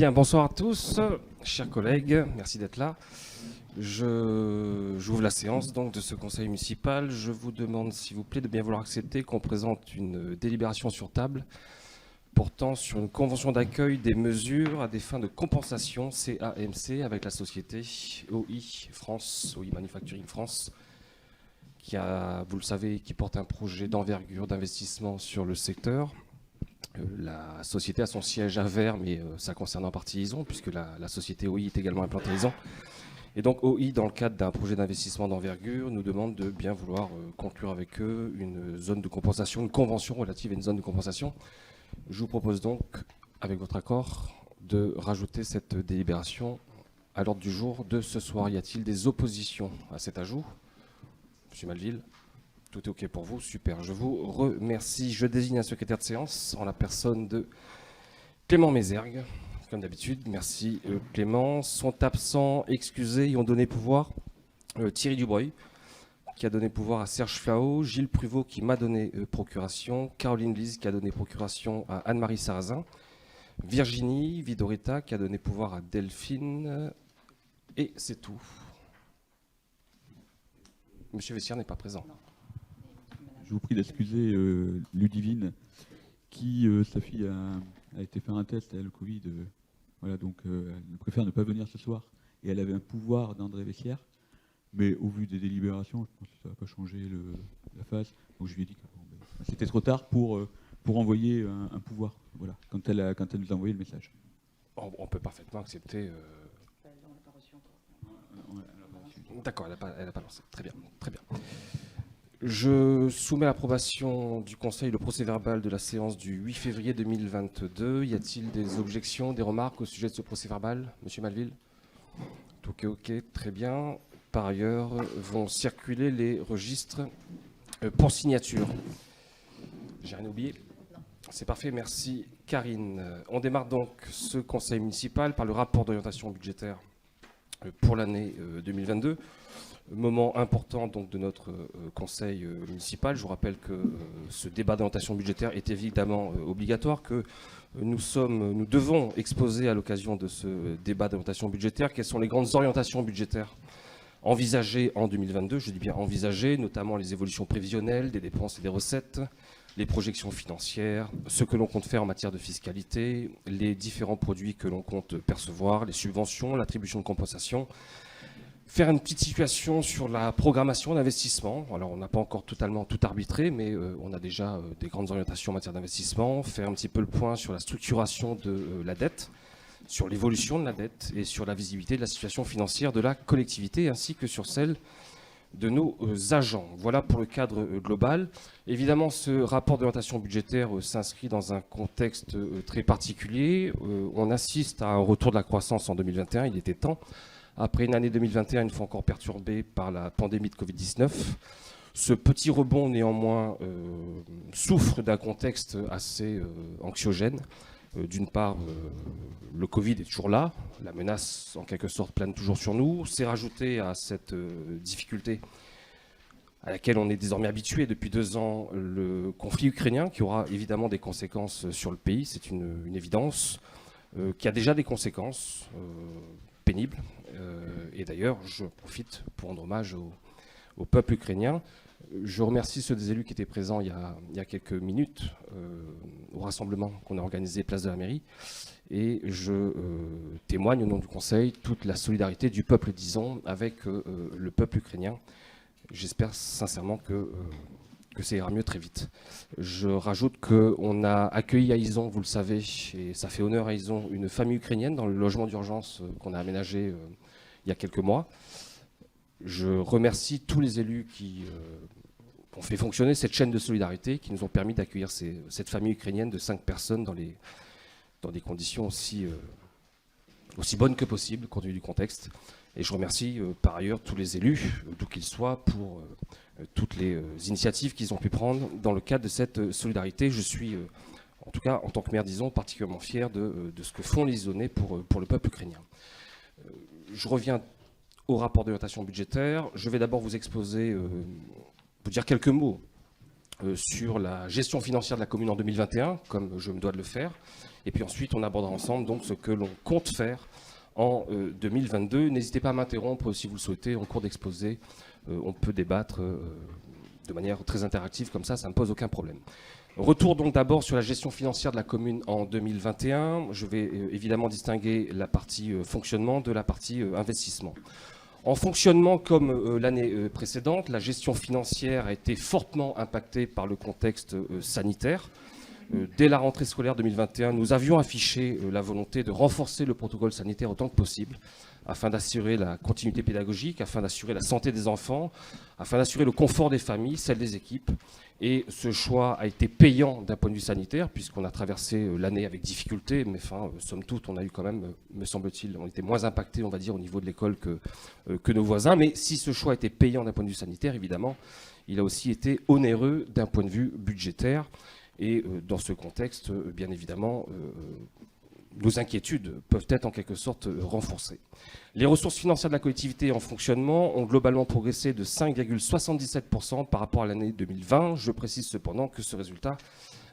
Bien, bonsoir à tous, chers collègues, merci d'être là. J'ouvre la séance donc de ce conseil municipal. Je vous demande, s'il vous plaît, de bien vouloir accepter qu'on présente une délibération sur table portant sur une convention d'accueil des mesures à des fins de compensation CAMC avec la société OI France, OI Manufacturing France, qui a, vous le savez, qui porte un projet d'envergure d'investissement sur le secteur. La société a son siège à Vers, mais ça concerne en partie Ison, puisque la société OI est également implantée à Ison. Et donc OI, dans le cadre d'un projet d'investissement d'envergure, nous demande de bien vouloir conclure avec eux une zone de compensation, une convention relative à une zone de compensation. Je vous propose donc, avec votre accord, de rajouter cette délibération à l'ordre du jour de ce soir. Y a-t-il des oppositions à cet ajout? Monsieur Malville, tout est OK pour vous, super. Je vous remercie. Je désigne un secrétaire de séance en la personne de Clément Mézergue. Comme d'habitude, merci Clément. Sont absents, excusés et ont donné pouvoir Thierry Dubreuil, qui a donné pouvoir à Serge Flao, Gilles Pruvot, qui m'a donné procuration, Caroline Lise, qui a donné procuration à Anne-Marie Sarrazin, Virginie Vidorita, qui a donné pouvoir à Delphine, et c'est tout. Monsieur Vessière n'est pas présent. Je vous prie d'excuser Ludivine, qui, sa fille, a été faire un test, elle a le Covid. Voilà, donc elle préfère ne pas venir ce soir. Et elle avait un pouvoir d'André Vessière. Mais au vu des délibérations, je pense que ça ne va pas changer la face. Donc je lui ai dit que c'était trop tard pour envoyer un pouvoir. Voilà, quand elle nous a envoyé le message. On peut parfaitement accepter. D'accord, elle n'a pas lancé. Très bien, très bien. Je soumets à l'approbation du Conseil le procès-verbal de la séance du 8 février 2022. Y a-t-il des objections, des remarques au sujet de ce procès-verbal, Monsieur Malville? Ok, très bien. Par ailleurs, vont circuler les registres pour signature. J'ai rien oublié? C'est parfait, merci Karine. On démarre donc ce Conseil municipal par le rapport d'orientation budgétaire pour l'année 2022. Moment important donc de notre conseil municipal. Je vous rappelle que ce débat d'orientation budgétaire est évidemment obligatoire, que nous devons exposer à l'occasion de ce débat d'orientation budgétaire quelles sont les grandes orientations budgétaires envisagées en 2022. Je dis bien envisagées, notamment les évolutions prévisionnelles des dépenses et des recettes, les projections financières, ce que l'on compte faire en matière de fiscalité, les différents produits que l'on compte percevoir, les subventions, l'attribution de compensation. Faire une petite situation sur la programmation d'investissement. Alors, on n'a pas encore totalement tout arbitré, mais on a déjà des grandes orientations en matière d'investissement. Faire un petit peu le point sur la structuration de la dette, sur l'évolution de la dette et sur la visibilité de la situation financière de la collectivité, ainsi que sur celle de nos agents. Voilà pour le cadre global. Évidemment, ce rapport d'orientation budgétaire s'inscrit dans un contexte très particulier. On assiste à un retour de la croissance en 2021, il était temps. Après une année 2021, une fois encore perturbée par la pandémie de Covid-19. Ce petit rebond, néanmoins, souffre d'un contexte assez anxiogène. D'une part, le Covid est toujours là, la menace, en quelque sorte, plane toujours sur nous. C'est rajouté à cette difficulté à laquelle on est désormais habitué depuis 2 ans, le conflit ukrainien, qui aura évidemment des conséquences sur le pays, c'est une évidence, qui a déjà des conséquences pénibles. Et d'ailleurs, je profite pour rendre hommage au peuple ukrainien. Je remercie ceux des élus qui étaient présents il y a quelques minutes au rassemblement qu'on a organisé place de la mairie. Et je témoigne au nom du Conseil toute la solidarité du peuple d'Ison avec le peuple ukrainien. J'espère sincèrement que ça ira mieux très vite. Je rajoute qu'on a accueilli à Ison, vous le savez, et ça fait honneur à Ison, une famille ukrainienne dans le logement d'urgence qu'on a aménagé il y a quelques mois. Je remercie tous les élus qui ont fait fonctionner cette chaîne de solidarité, qui nous ont permis d'accueillir cette famille ukrainienne de 5 personnes dans des conditions aussi bonnes que possible, compte tenu du contexte. Et je remercie par ailleurs tous les élus, d'où qu'ils soient, pour toutes les initiatives qu'ils ont pu prendre dans le cadre de cette solidarité. Je suis, en tout cas en tant que maire d'Ison, particulièrement fier de ce que font les Isonnais pour le peuple ukrainien. Je reviens au rapport d'orientation budgétaire. Je vais d'abord vous exposer, vous dire quelques mots sur la gestion financière de la commune en 2021, comme je me dois de le faire. Et puis ensuite, on abordera ensemble donc, ce que l'on compte faire en 2022. N'hésitez pas à m'interrompre si vous le souhaitez en cours d'exposé. On peut débattre de manière très interactive comme ça ne me pose aucun problème. Retour donc d'abord sur la gestion financière de la commune en 2021. Je vais évidemment distinguer la partie fonctionnement de la partie investissement. En fonctionnement, comme l'année précédente, la gestion financière a été fortement impactée par le contexte sanitaire. Dès la rentrée scolaire 2021, nous avions affiché la volonté de renforcer le protocole sanitaire autant que possible, afin d'assurer la continuité pédagogique, afin d'assurer la santé des enfants, afin d'assurer le confort des familles, celle des équipes. Et ce choix a été payant d'un point de vue sanitaire, puisqu'on a traversé l'année avec difficulté, mais enfin, somme toute, on a eu quand même, me semble-t-il, on était moins impacté, on va dire, au niveau de l'école que nos voisins. Mais si ce choix a été payant d'un point de vue sanitaire, évidemment, il a aussi été onéreux d'un point de vue budgétaire. Et dans ce contexte, bien évidemment, nos inquiétudes peuvent être en quelque sorte renforcées. Les ressources financières de la collectivité en fonctionnement ont globalement progressé de 5,77% par rapport à l'année 2020. Je précise cependant que ce résultat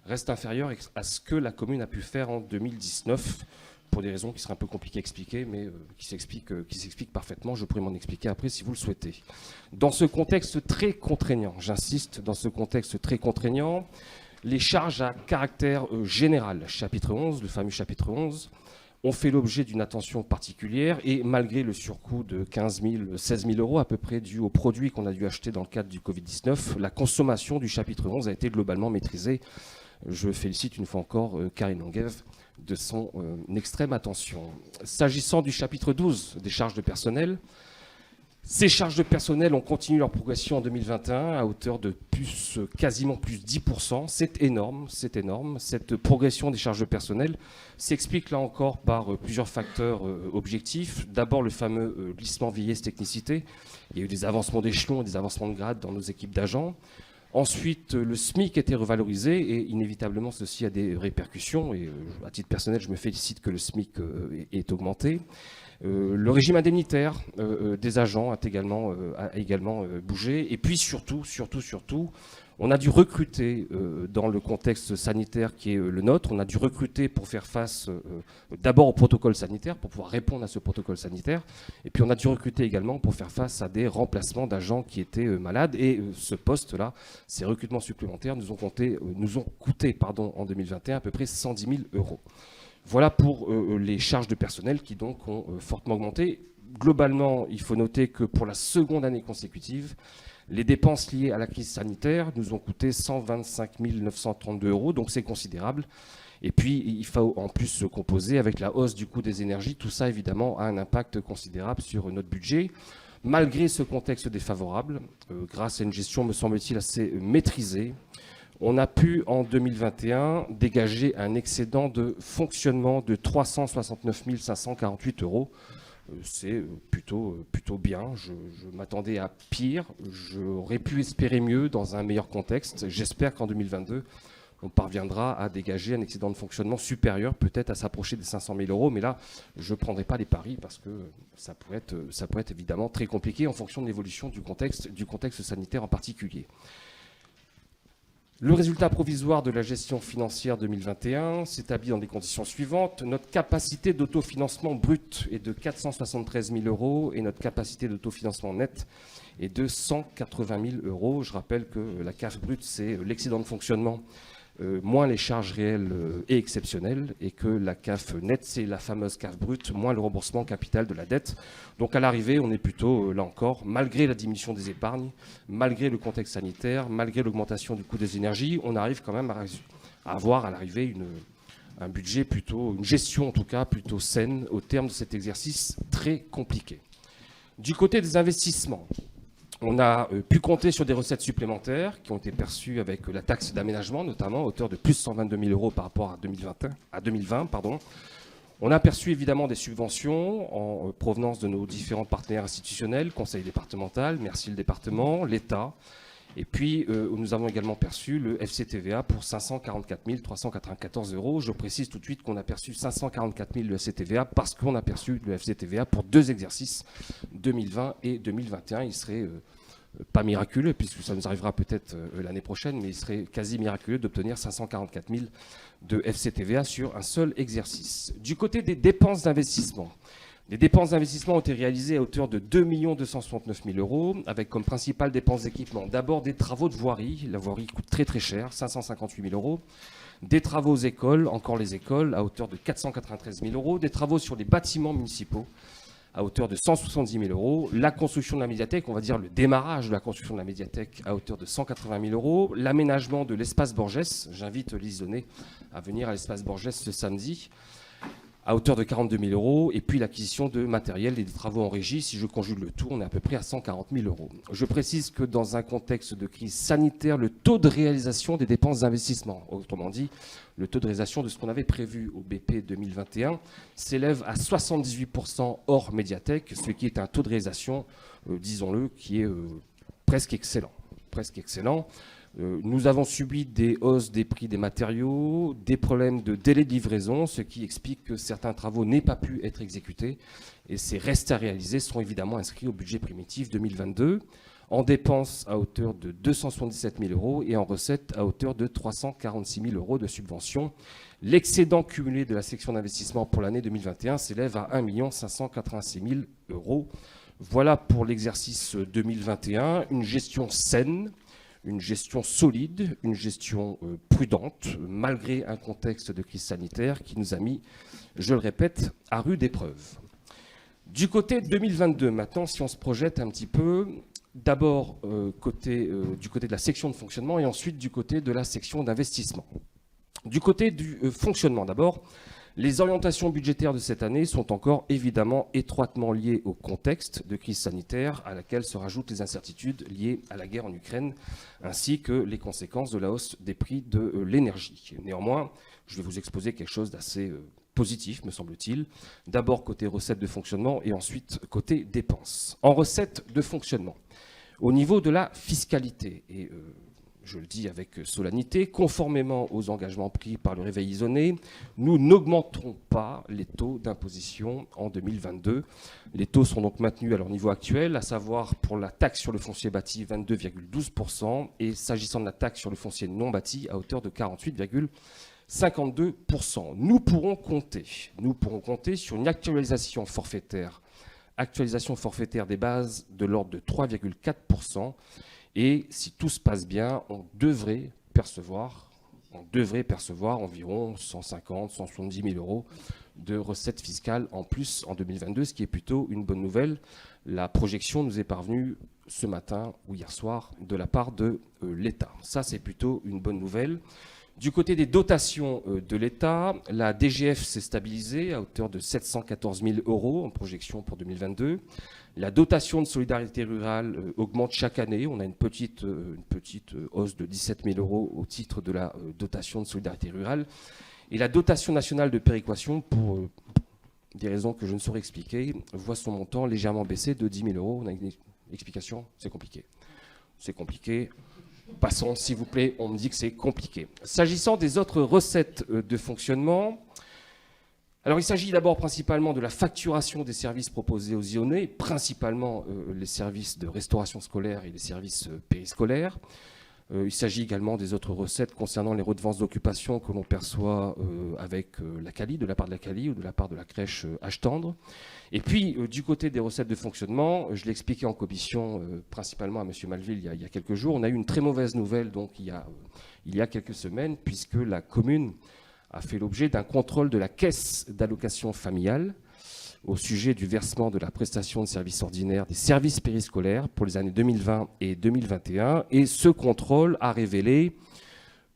reste inférieur à ce que la commune a pu faire en 2019, pour des raisons qui seraient un peu compliquées à expliquer, mais qui s'expliquent parfaitement. Je pourrais m'en expliquer après si vous le souhaitez. Dans ce contexte très contraignant, j'insiste, dans ce contexte très contraignant, les charges à caractère général, chapitre 11, le fameux chapitre 11, ont fait l'objet d'une attention particulière et malgré le surcoût de 15 000, 16 000 euros à peu près dû aux produits qu'on a dû acheter dans le cadre du Covid-19, la consommation du chapitre 11 a été globalement maîtrisée. Je félicite une fois encore Karine Longuève de son extrême attention. S'agissant du chapitre 12, des charges de personnel, ces charges de personnel ont continué leur progression en 2021 à hauteur de quasiment plus 10%. C'est énorme, c'est énorme. Cette progression des charges de personnel s'explique là encore par plusieurs facteurs objectifs. D'abord le fameux glissement vieillesse-technicité. Il y a eu des avancements d'échelon et des avancements de grade dans nos équipes d'agents. Ensuite, le SMIC a été revalorisé et inévitablement ceci a des répercussions. Et à titre personnel, je me félicite que le SMIC ait augmenté. Le régime indemnitaire des agents a également bougé. Et puis surtout, on a dû recruter dans le contexte sanitaire qui est le nôtre. On a dû recruter pour faire face d'abord au protocole sanitaire, pour pouvoir répondre à ce protocole sanitaire. Et puis on a dû recruter également pour faire face à des remplacements d'agents qui étaient malades. Et ce poste-là, ces recrutements supplémentaires nous ont coûté en 2021 à peu près 110 000 euros. Voilà pour les charges de personnel qui donc ont fortement augmenté. Globalement, il faut noter que pour la seconde année consécutive, les dépenses liées à la crise sanitaire nous ont coûté 125 932 euros, donc c'est considérable. Et puis, il faut en plus se composer avec la hausse du coût des énergies. Tout ça, évidemment, a un impact considérable sur notre budget. Malgré ce contexte défavorable, grâce à une gestion, me semble-t-il, assez maîtrisée, on a pu, en 2021, dégager un excédent de fonctionnement de 369 548 euros. C'est plutôt bien. Je m'attendais à pire. J'aurais pu espérer mieux dans un meilleur contexte. J'espère qu'en 2022, on parviendra à dégager un excédent de fonctionnement supérieur, peut-être à s'approcher des 500 000 euros. Mais là, je ne prendrai pas les paris parce que ça pourrait être évidemment très compliqué en fonction de l'évolution du contexte sanitaire en particulier. Le résultat provisoire de la gestion financière 2021 s'établit dans les conditions suivantes. Notre capacité d'autofinancement brut est de 473 000 euros et notre capacité d'autofinancement net est de 180 000 euros. Je rappelle que la CAF brute, c'est l'excédent de fonctionnement moins les charges réelles et exceptionnelles, et que la CAF nette, c'est la fameuse CAF brute, moins le remboursement capital de la dette. Donc à l'arrivée, on est plutôt, là encore, malgré la diminution des épargnes, malgré le contexte sanitaire, malgré l'augmentation du coût des énergies, on arrive quand même à avoir à l'arrivée un budget une gestion en tout cas, plutôt saine au terme de cet exercice très compliqué. Du côté des investissements, on a pu compter sur des recettes supplémentaires qui ont été perçues avec la taxe d'aménagement, notamment à hauteur de plus 122 000 euros par rapport à 2020. On a perçu évidemment des subventions en provenance de nos différents partenaires institutionnels, conseil départemental, merci le département, l'État. Et puis, nous avons également perçu le FCTVA pour 544 394 euros. Je précise tout de suite qu'on a perçu 544 000 le FCTVA parce qu'on a perçu le FCTVA pour 2 exercices, 2020 et 2021. Il serait Pas miraculeux, puisque ça nous arrivera peut-être l'année prochaine, mais il serait quasi miraculeux d'obtenir 544 000 de FCTVA sur un seul exercice. Du côté des dépenses d'investissement, les dépenses d'investissement ont été réalisées à hauteur de 2 269 000 euros, avec comme principale dépense d'équipement d'abord des travaux de voirie. La voirie coûte très très cher, 558 000 euros. Des travaux aux écoles, encore les écoles, à hauteur de 493 000 euros. Des travaux sur les bâtiments municipaux, à hauteur de 170 000 euros. La construction de la médiathèque, on va dire le démarrage de la construction de la médiathèque, à hauteur de 180 000 euros. L'aménagement de l'espace Borgès, j'invite Lise Donnet à venir à l'espace Borgès ce samedi, à hauteur de 42 000 euros, et puis l'acquisition de matériel et des travaux en régie. Si je conjugue le tout, on est à peu près à 140 000 euros. Je précise que dans un contexte de crise sanitaire, le taux de réalisation des dépenses d'investissement, autrement dit, le taux de réalisation de ce qu'on avait prévu au BP 2021, s'élève à 78% hors médiathèque, ce qui est un taux de réalisation, disons-le, qui est presque excellent. Presque excellent. Nous avons subi des hausses des prix des matériaux, des problèmes de délai de livraison, ce qui explique que certains travaux n'aient pas pu être exécutés. Et ces restes à réaliser seront évidemment inscrits au budget primitif 2022, en dépenses à hauteur de 277 000 euros et en recettes à hauteur de 346 000 euros de subventions. L'excédent cumulé de la section d'investissement pour l'année 2021 s'élève à 1 586 000 euros. Voilà pour l'exercice 2021, une gestion saine, une gestion solide, une gestion prudente, malgré un contexte de crise sanitaire qui nous a mis, je le répète, à rude épreuve. Du côté 2022, maintenant, si on se projette un petit peu, d'abord du côté de la section de fonctionnement et ensuite du côté de la section d'investissement. Du côté du fonctionnement, d'abord, les orientations budgétaires de cette année sont encore évidemment étroitement liées au contexte de crise sanitaire à laquelle se rajoutent les incertitudes liées à la guerre en Ukraine ainsi que les conséquences de la hausse des prix de l'énergie. Néanmoins, je vais vous exposer quelque chose d'assez positif, me semble-t-il. D'abord côté recettes de fonctionnement et ensuite côté dépenses. En recettes de fonctionnement, au niveau de la fiscalité, et je le dis avec solennité, conformément aux engagements pris par le Réveil Isonné, nous n'augmenterons pas les taux d'imposition en 2022. Les taux sont donc maintenus à leur niveau actuel, à savoir pour la taxe sur le foncier bâti 22,12% et s'agissant de la taxe sur le foncier non bâti à hauteur de 48,52%. Nous pourrons compter sur une actualisation forfaitaire des bases de l'ordre de 3,4%. Et si tout se passe bien, on devrait percevoir environ 150, 170 000 euros de recettes fiscales en plus en 2022, ce qui est plutôt une bonne nouvelle. La projection nous est parvenue ce matin ou hier soir de la part de l'État. Ça, c'est plutôt une bonne nouvelle. Du côté des dotations de l'État, la DGF s'est stabilisée à hauteur de 714 000 euros en projection pour 2022. La dotation de solidarité rurale augmente chaque année. On a une petite hausse de 17 000 euros au titre de la dotation de solidarité rurale. Et la dotation nationale de péréquation, pour des raisons que je ne saurais expliquer, voit son montant légèrement baisser de 10 000 euros. On a une explication? C'est compliqué. C'est compliqué. Passons, s'il vous plaît, on me dit que c'est compliqué. S'agissant des autres recettes de fonctionnement, alors il s'agit d'abord principalement de la facturation des services proposés aux Isonnais, principalement les services de restauration scolaire et les services périscolaires. Il s'agit également des autres recettes concernant les redevances d'occupation que l'on perçoit avec la CALI, de la part de la CALI ou de la part de la crèche H-Tendre. Et puis, du côté des recettes de fonctionnement, je l'ai expliqué en commission, principalement à M. Malville il y a quelques jours, on a eu une très mauvaise nouvelle donc, il y a quelques semaines, puisque la commune a fait l'objet d'un contrôle de la caisse d'allocation familiale au sujet du versement de la prestation de services ordinaires des services périscolaires pour les années 2020 et 2021. Et ce contrôle a révélé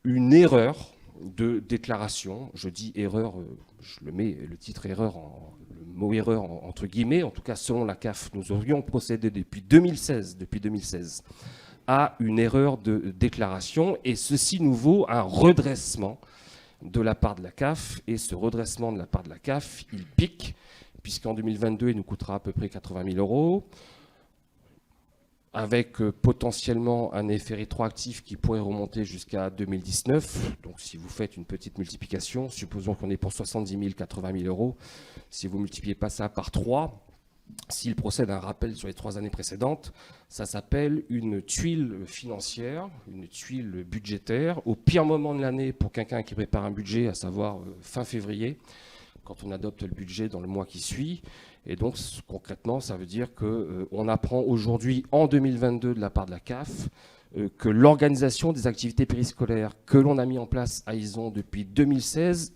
une erreur de déclaration. Je dis erreur, je le mets le titre erreur, le mot erreur entre guillemets. En tout cas, selon la CAF, nous aurions procédé depuis 2016 à une erreur de déclaration. Et ceci nous vaut un redressement de la part de la CAF. Et ce redressement de la part de la CAF, il pique, puisqu'en 2022, il nous coûtera à peu près 80 000 euros, avec potentiellement un effet rétroactif qui pourrait remonter jusqu'à 2019. Donc si vous faites une petite multiplication, supposons qu'on est pour 70 000, 80 000 euros, si vous ne multipliez pas ça par 3, s'il procède à un rappel sur les 3 années précédentes, ça s'appelle une tuile financière, une tuile budgétaire. Au pire moment de l'année pour quelqu'un qui prépare un budget, à savoir fin février, quand on adopte le budget dans le mois qui suit. Et donc concrètement, ça veut dire qu'on apprend aujourd'hui, en 2022, de la part de la CAF, que l'organisation des activités périscolaires que l'on a mis en place à ISON depuis 2016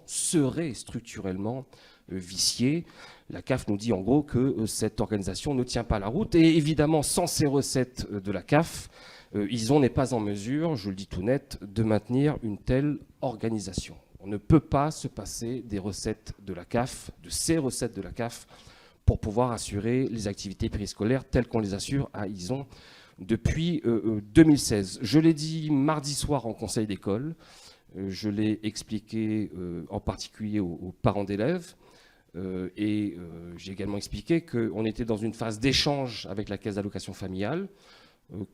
serait structurellement viciée. La CAF nous dit en gros que cette organisation ne tient pas la route. Et évidemment, sans ces recettes de la CAF, ISON n'est pas en mesure, je le dis tout net, de maintenir une telle organisation. On ne peut pas se passer des recettes de la CAF, de ces recettes de la CAF, pour pouvoir assurer les activités périscolaires telles qu'on les assure à ISON depuis 2016. Je l'ai dit mardi soir en conseil d'école, je l'ai expliqué en particulier aux parents d'élèves, et j'ai également expliqué qu'on était dans une phase d'échange avec la caisse d'allocation familiale,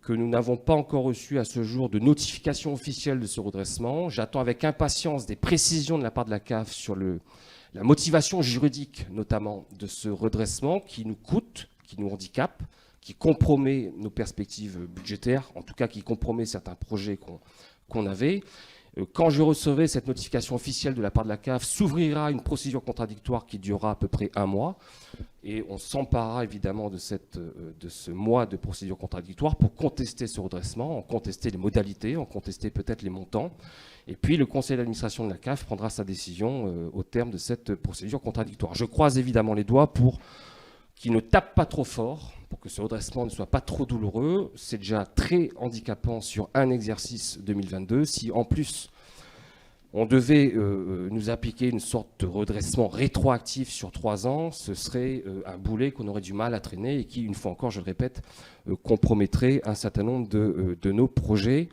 que nous n'avons pas encore reçu à ce jour de notification officielle de ce redressement. J'attends avec impatience des précisions de la part de la CAF sur la motivation juridique, notamment, de ce redressement qui nous coûte, qui nous handicape, qui compromet nos perspectives budgétaires, en tout cas qui compromet certains projets qu'on avait. Quand je recevrai cette notification officielle de la part de la CAF, s'ouvrira une procédure contradictoire qui durera à peu près 1 mois. Et on s'emparera évidemment de ce mois de procédure contradictoire pour contester ce redressement, en contester les modalités, en contester peut-être les montants. Et puis le conseil d'administration de la CAF prendra sa décision au terme de cette procédure contradictoire. Je croise évidemment les doigts pour qu'il ne tape pas trop fort, pour que ce redressement ne soit pas trop douloureux. C'est déjà très handicapant sur un exercice 2022. Si en plus on devait nous appliquer une sorte de redressement rétroactif sur 3 ans, ce serait un boulet qu'on aurait du mal à traîner et qui, une fois encore, je le répète, compromettrait un certain nombre de nos projets.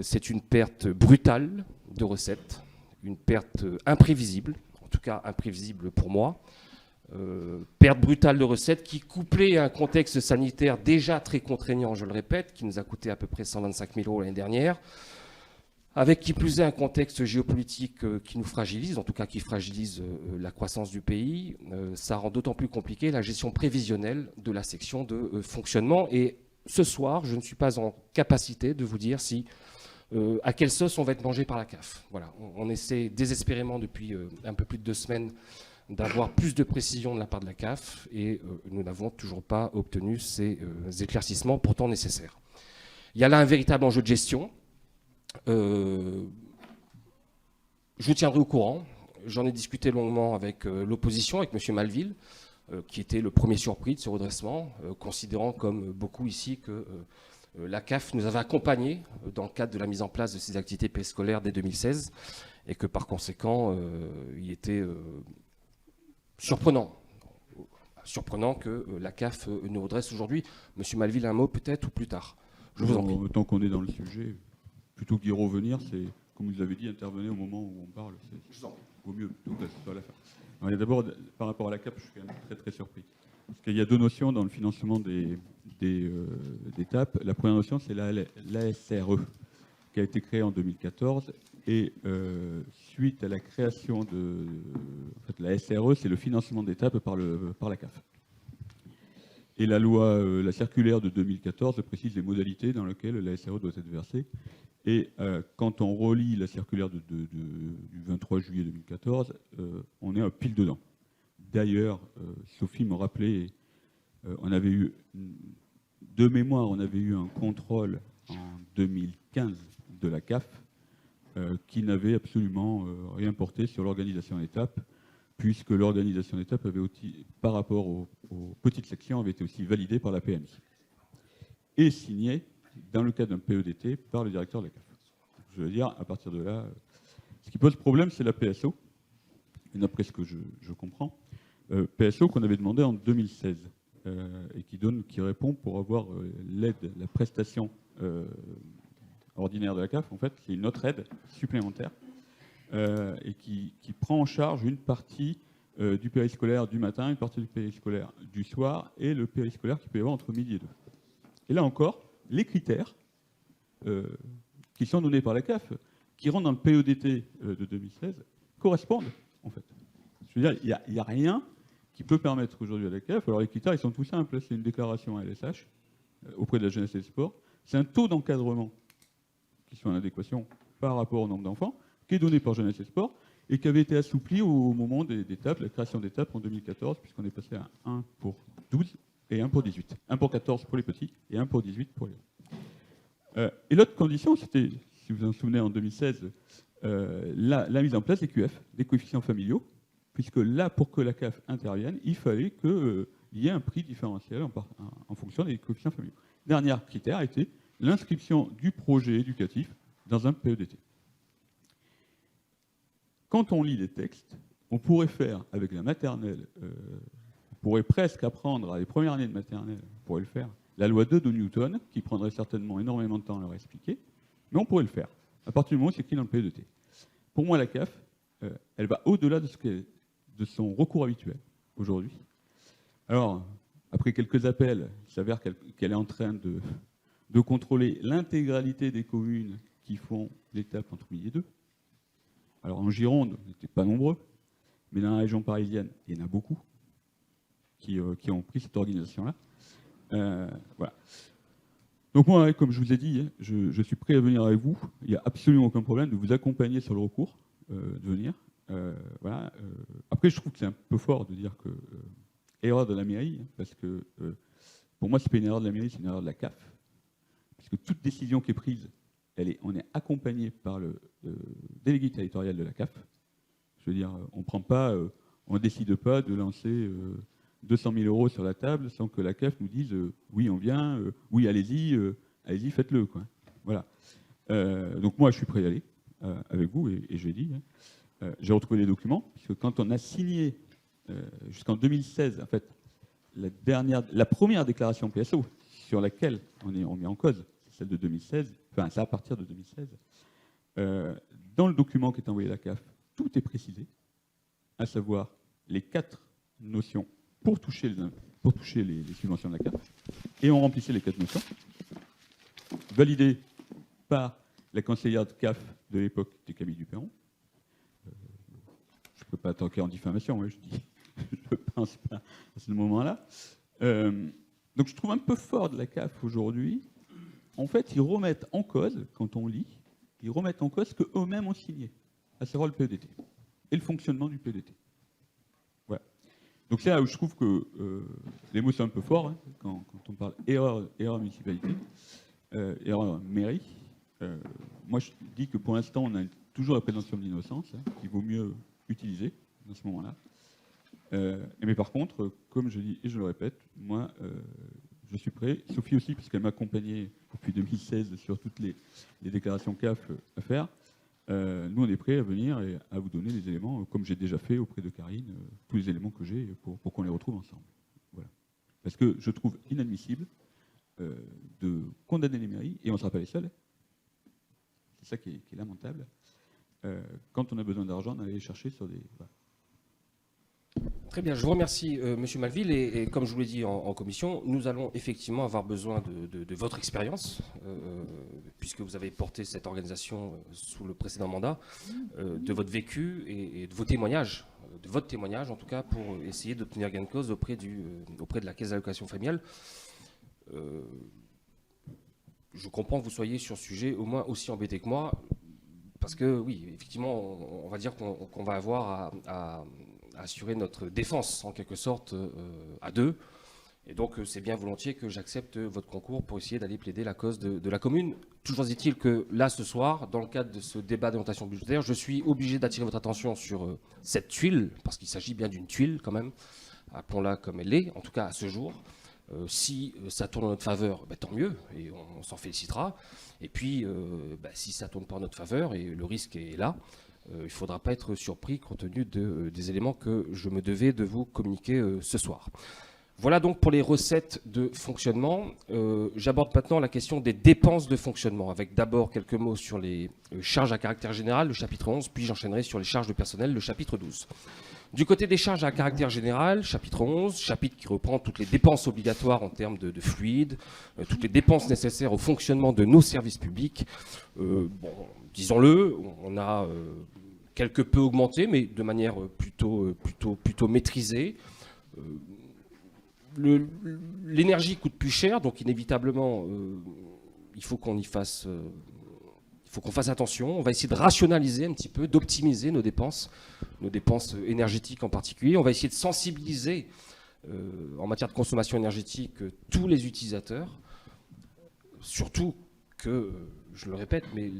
C'est une perte brutale de recettes, une perte imprévisible, en tout cas imprévisible pour moi. Perte brutale de recettes qui, couplée à un contexte sanitaire déjà très contraignant, je le répète, qui nous a coûté à peu près 125 000 € l'année dernière, avec qui plus est un contexte géopolitique qui nous fragilise, en tout cas qui fragilise la croissance du pays, ça rend d'autant plus compliqué la gestion prévisionnelle de la section de fonctionnement. Et ce soir, je ne suis pas en capacité de vous dire à quelle sauce on va être mangé par la CAF. Voilà, on essaie désespérément depuis un peu plus de 2 semaines d'avoir plus de précision de la part de la CAF et nous n'avons toujours pas obtenu ces éclaircissements pourtant nécessaires. Il y a là un véritable enjeu de gestion. Je vous tiendrai au courant. J'en ai discuté longuement avec l'opposition, avec M. Malville, qui était le premier surpris de ce redressement, considérant comme beaucoup ici que la CAF nous avait accompagnés dans le cadre de la mise en place de ces activités périscolaires dès 2016 et que par conséquent, il était surprenant que la CAF nous redresse aujourd'hui. Monsieur Malville, un mot peut-être ou plus tard? Je vous en prie. Tant qu'on est dans le sujet, plutôt qu'y revenir, c'est, comme vous avez dit, intervenir au moment où on parle. Vaut mieux plutôt que ce soit à la fin. Alors, d'abord, par rapport à la CAF, je suis quand même très très surpris. Parce qu'il y a 2 notions dans le financement des TAP. La première notion, c'est l'ASRE, qui a été créée en 2014. Et suite à la création de... En fait, la SRE, c'est le financement des TAP par la CAF. Et la loi, la circulaire de 2014 précise les modalités dans lesquelles la SRE doit être versée. Et quand on relit la circulaire du 23 juillet 2014, on est pile dedans. D'ailleurs, Sophie me rappelait, on avait eu, de mémoire, on avait eu un contrôle en 2015 de la CAF qui n'avait absolument rien porté sur l'organisation d'étape, puisque l'organisation d'étape avait aussi, par rapport aux petites sections, avait été aussi validée par la PMI et signée dans le cadre d'un PEDT par le directeur de la CAF. Je veux dire, à partir de là, ce qui pose problème, c'est la PSO, et d'après ce que je comprends, PSO qu'on avait demandé en 2016 et qui répond pour avoir l'aide, la prestation ordinaire de la CAF. En fait, c'est une autre aide supplémentaire et qui prend en charge une partie du périscolaire du matin, une partie du périscolaire du soir et le périscolaire qu'il peut y avoir entre midi et 2. Et là encore, les critères qui sont donnés par la CAF, qui rentrent dans le PEDT de 2016, correspondent, en fait. Je veux dire, il n'y a rien qui peut permettre aujourd'hui à la CAF, alors les critères ils sont tout simples, c'est une déclaration à LSH auprès de la jeunesse et des sports, c'est un taux d'encadrement qui soit en adéquation par rapport au nombre d'enfants, qui est donné par jeunesse et sport, et qui avait été assoupli au moment des tables, la création des tables en 2014, puisqu'on est passé à 1 pour 12 et 1 pour 18. 1 pour 14 pour les petits et 1 pour 18 pour les autres. Et l'autre condition, c'était, si vous vous en souvenez, en 2016, la mise en place des QF, des coefficients familiaux, puisque là, pour que la CAF intervienne, il fallait qu'il y ait un prix différentiel en fonction des coefficients familiaux. Dernier critère était l'inscription du projet éducatif dans un PEDT. Quand on lit les textes, on pourrait faire avec la maternelle, on pourrait presque apprendre à les premières années de maternelle, on pourrait le faire, la loi 2 de Newton, qui prendrait certainement énormément de temps à leur expliquer, mais on pourrait le faire, à partir du moment où c'est écrit dans le PEDT. Pour moi, la CAF, elle va au-delà de son recours habituel aujourd'hui. Alors, après quelques appels, il s'avère qu'elle est en train de contrôler l'intégralité des communes qui font l'étape entre midi et 2. Alors en Gironde, on n'était pas nombreux, mais dans la région parisienne, il y en a beaucoup qui ont pris cette organisation-là. Voilà. Donc moi, comme je vous ai dit, je suis prêt à venir avec vous. Il n'y a absolument aucun problème de vous accompagner sur le recours, de venir. Voilà. Après, je trouve que c'est un peu fort de dire que erreur de la mairie, parce que pour moi, c'est pas une erreur de la mairie, c'est une erreur de la CAF. Puisque toute décision qui est prise, on est accompagné par le délégué territorial de la CAF. Je veux dire, on ne décide pas de lancer 200 000 euros sur la table sans que la CAF nous dise oui, on vient, oui, allez-y, faites-le, quoi. Voilà. Donc moi, je suis prêt à y aller avec vous, et je l'ai dit. J'ai retrouvé les documents, puisque quand on a signé jusqu'en 2016, en fait, la première déclaration PSO sur laquelle on met en cause, c'est celle de 2016, enfin, c'est à partir de 2016. Dans le document qui est envoyé à la CAF, tout est précisé, à savoir les 4 notions pour toucher les subventions de la CAF, et on remplissait les 4 notions, validées par la conseillère de CAF de l'époque, qui était Camille Duperron. Je ne peux pas attaquer en diffamation, je dis, je ne pense pas à ce moment-là. Donc je trouve un peu fort de la CAF aujourd'hui. En fait, ils remettent en cause, quand on lit, ils remettent en cause ce qu'eux-mêmes ont signé, à savoir le PEDT, et le fonctionnement du PEDT. Voilà. Donc c'est là où je trouve que les mots sont un peu forts, hein, quand on parle erreur municipalité, erreur mairie. Moi, je dis que pour l'instant, on a toujours la présomption d'innocence, hein, qu'il vaut mieux utiliser dans ce moment-là. Mais par contre, comme je dis et je le répète, moi, je suis prêt. Sophie aussi, puisqu'elle m'a accompagné depuis 2016 sur toutes les déclarations CAF à faire. Nous, on est prêt à venir et à vous donner les éléments, comme j'ai déjà fait auprès de Karine, tous les éléments que j'ai pour qu'on les retrouve ensemble. Voilà. Parce que je trouve inadmissible de condamner les mairies, et on ne sera pas les seuls. C'est ça qui est lamentable. Quand on a besoin d'argent, on allait les chercher sur des... Voilà. Très bien, je vous remercie Monsieur Malville, et comme je vous l'ai dit en commission, nous allons effectivement avoir besoin de votre expérience, puisque vous avez porté cette organisation sous le précédent mandat, de votre vécu et de vos témoignages, de votre témoignage en tout cas, pour essayer d'obtenir gain de cause auprès de la Caisse d'allocation familiale. Je comprends que vous soyez sur ce sujet au moins aussi embêté que moi, parce que oui, effectivement, on va dire qu'on va avoir à assurer notre défense, en quelque sorte, à deux. Et donc, c'est bien volontiers que j'accepte votre concours pour essayer d'aller plaider la cause de la commune. Toujours est-il que là, ce soir, dans le cadre de ce débat d'orientation budgétaire, je suis obligé d'attirer votre attention sur cette tuile, parce qu'il s'agit bien d'une tuile quand même, appelons-la comme elle est, en tout cas à ce jour. Si ça tourne en notre faveur, tant mieux, et on s'en félicitera. Et puis, si ça ne tourne pas en notre faveur, et le risque est là, il ne faudra pas être surpris compte tenu des éléments que je me devais de vous communiquer ce soir. Voilà donc pour les recettes de fonctionnement. J'aborde maintenant la question des dépenses de fonctionnement, avec d'abord quelques mots sur les charges à caractère général, le chapitre 11, puis j'enchaînerai sur les charges de personnel, le chapitre 12. Du côté des charges à caractère général, chapitre 11, chapitre qui reprend toutes les dépenses obligatoires en termes de fluides, toutes les dépenses nécessaires au fonctionnement de nos services publics. Disons-le, on a quelque peu augmenté, mais de manière plutôt maîtrisée. L'énergie coûte plus cher, donc inévitablement, il faut qu'on fasse attention. On va essayer de rationaliser un petit peu, d'optimiser nos dépenses énergétiques en particulier. On va essayer de sensibiliser en matière de consommation énergétique tous les utilisateurs, surtout que, je le répète, mais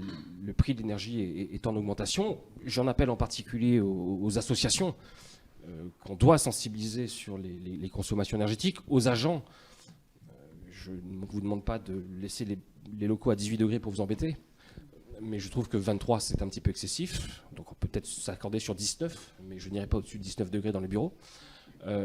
le prix de l'énergie est en augmentation. J'en appelle en particulier aux associations qu'on doit sensibiliser sur les consommations énergétiques, aux agents. Je ne vous demande pas de laisser les locaux à 18 degrés pour vous embêter, mais je trouve que 23 c'est un petit peu excessif, donc on peut peut-être s'accorder sur 19, mais je n'irai pas au-dessus de 19 degrés dans les bureaux.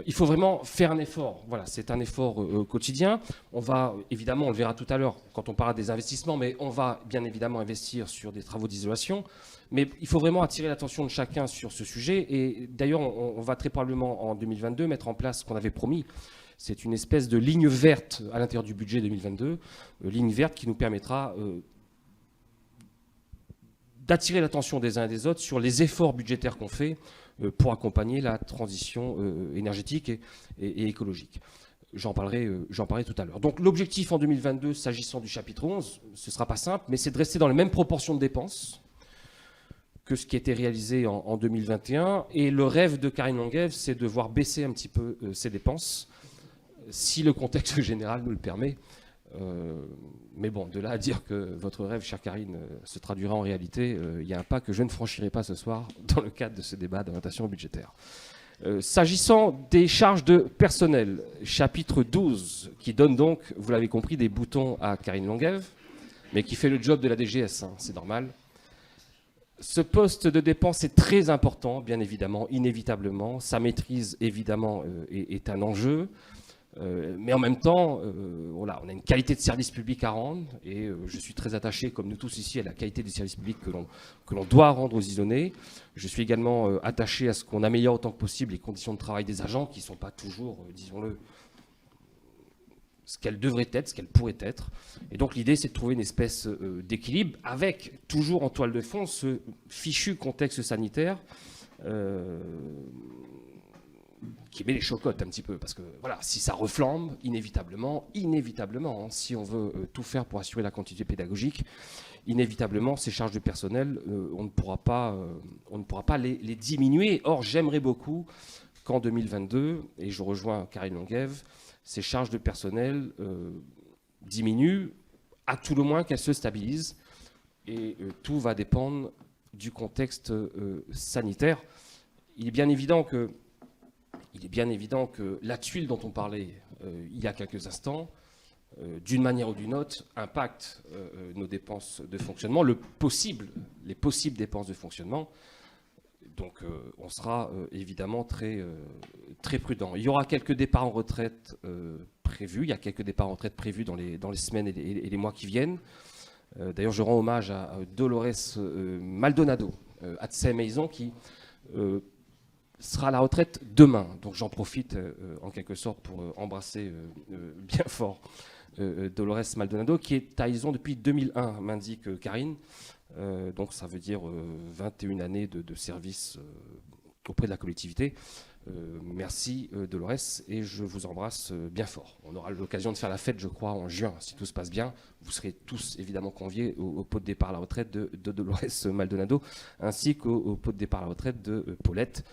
Il faut vraiment faire un effort. Voilà, c'est un effort quotidien. On va, évidemment, on le verra tout à l'heure quand on parlera des investissements, mais on va bien évidemment investir sur des travaux d'isolation. Mais il faut vraiment attirer l'attention de chacun sur ce sujet. Et d'ailleurs, on va très probablement en 2022 mettre en place ce qu'on avait promis. C'est une espèce de ligne verte à l'intérieur du budget 2022, ligne verte qui nous permettra d'attirer l'attention des uns et des autres sur les efforts budgétaires qu'on fait pour accompagner la transition énergétique et écologique. J'en parlerai tout à l'heure. Donc l'objectif en 2022, s'agissant du chapitre 11, ce ne sera pas simple, mais c'est de rester dans les mêmes proportions de dépenses que ce qui a été réalisé en 2021. Et le rêve de Karine Longuève, c'est de voir baisser un petit peu ses dépenses, si le contexte général nous le permet. Mais bon, de là à dire que votre rêve, chère Karine, se traduira en réalité, il y a un pas que je ne franchirai pas ce soir dans le cadre de ce débat d'orientation budgétaire. S'agissant des charges de personnel, chapitre 12, qui donne donc, vous l'avez compris, des boutons à Karine Longuève, mais qui fait le job de la DGS, hein, c'est normal. Ce poste de dépense est très important, bien évidemment, inévitablement. Sa maîtrise, évidemment, est un enjeu. Mais en même temps, voilà, on a une qualité de service public à rendre et je suis très attaché, comme nous tous ici, à la qualité des services publics que l'on doit rendre aux Isonnais. Je suis également attaché à ce qu'on améliore autant que possible les conditions de travail des agents qui ne sont pas toujours, disons-le, ce qu'elles devraient être, ce qu'elles pourraient être. Et donc l'idée, c'est de trouver une espèce d'équilibre avec, toujours en toile de fond, ce fichu contexte sanitaire qui met les chocottes un petit peu, parce que voilà, si ça reflambe, inévitablement, hein, si on veut tout faire pour assurer la continuité pédagogique, inévitablement, ces charges de personnel, on ne pourra pas les diminuer. Or, j'aimerais beaucoup qu'en 2022, et je rejoins Karine Longuève, ces charges de personnel diminuent, à tout le moins qu'elles se stabilisent, et tout va dépendre du contexte sanitaire. Il est bien évident que la tuile dont on parlait il y a quelques instants, d'une manière ou d'une autre, impacte nos dépenses de fonctionnement, les possibles dépenses de fonctionnement. Donc on sera évidemment très prudent. Il y aura quelques départs en retraite prévus. Il y a quelques départs en retraite prévus dans les semaines et les mois qui viennent. D'ailleurs, je rends hommage à Dolores Maldonado, à Tsay-Maison, qui sera à la retraite demain. Donc j'en profite en quelque sorte pour embrasser bien fort Dolores Maldonado, qui est à Ison depuis 2001, m'indique Karine. Donc ça veut dire 21 années de service auprès de la collectivité. Merci Dolores, et je vous embrasse bien fort. On aura l'occasion de faire la fête, je crois, en juin, si tout se passe bien. Vous serez tous évidemment conviés au pot de départ à la retraite de Dolores Maldonado, ainsi qu'au pot de départ à la retraite de Paulette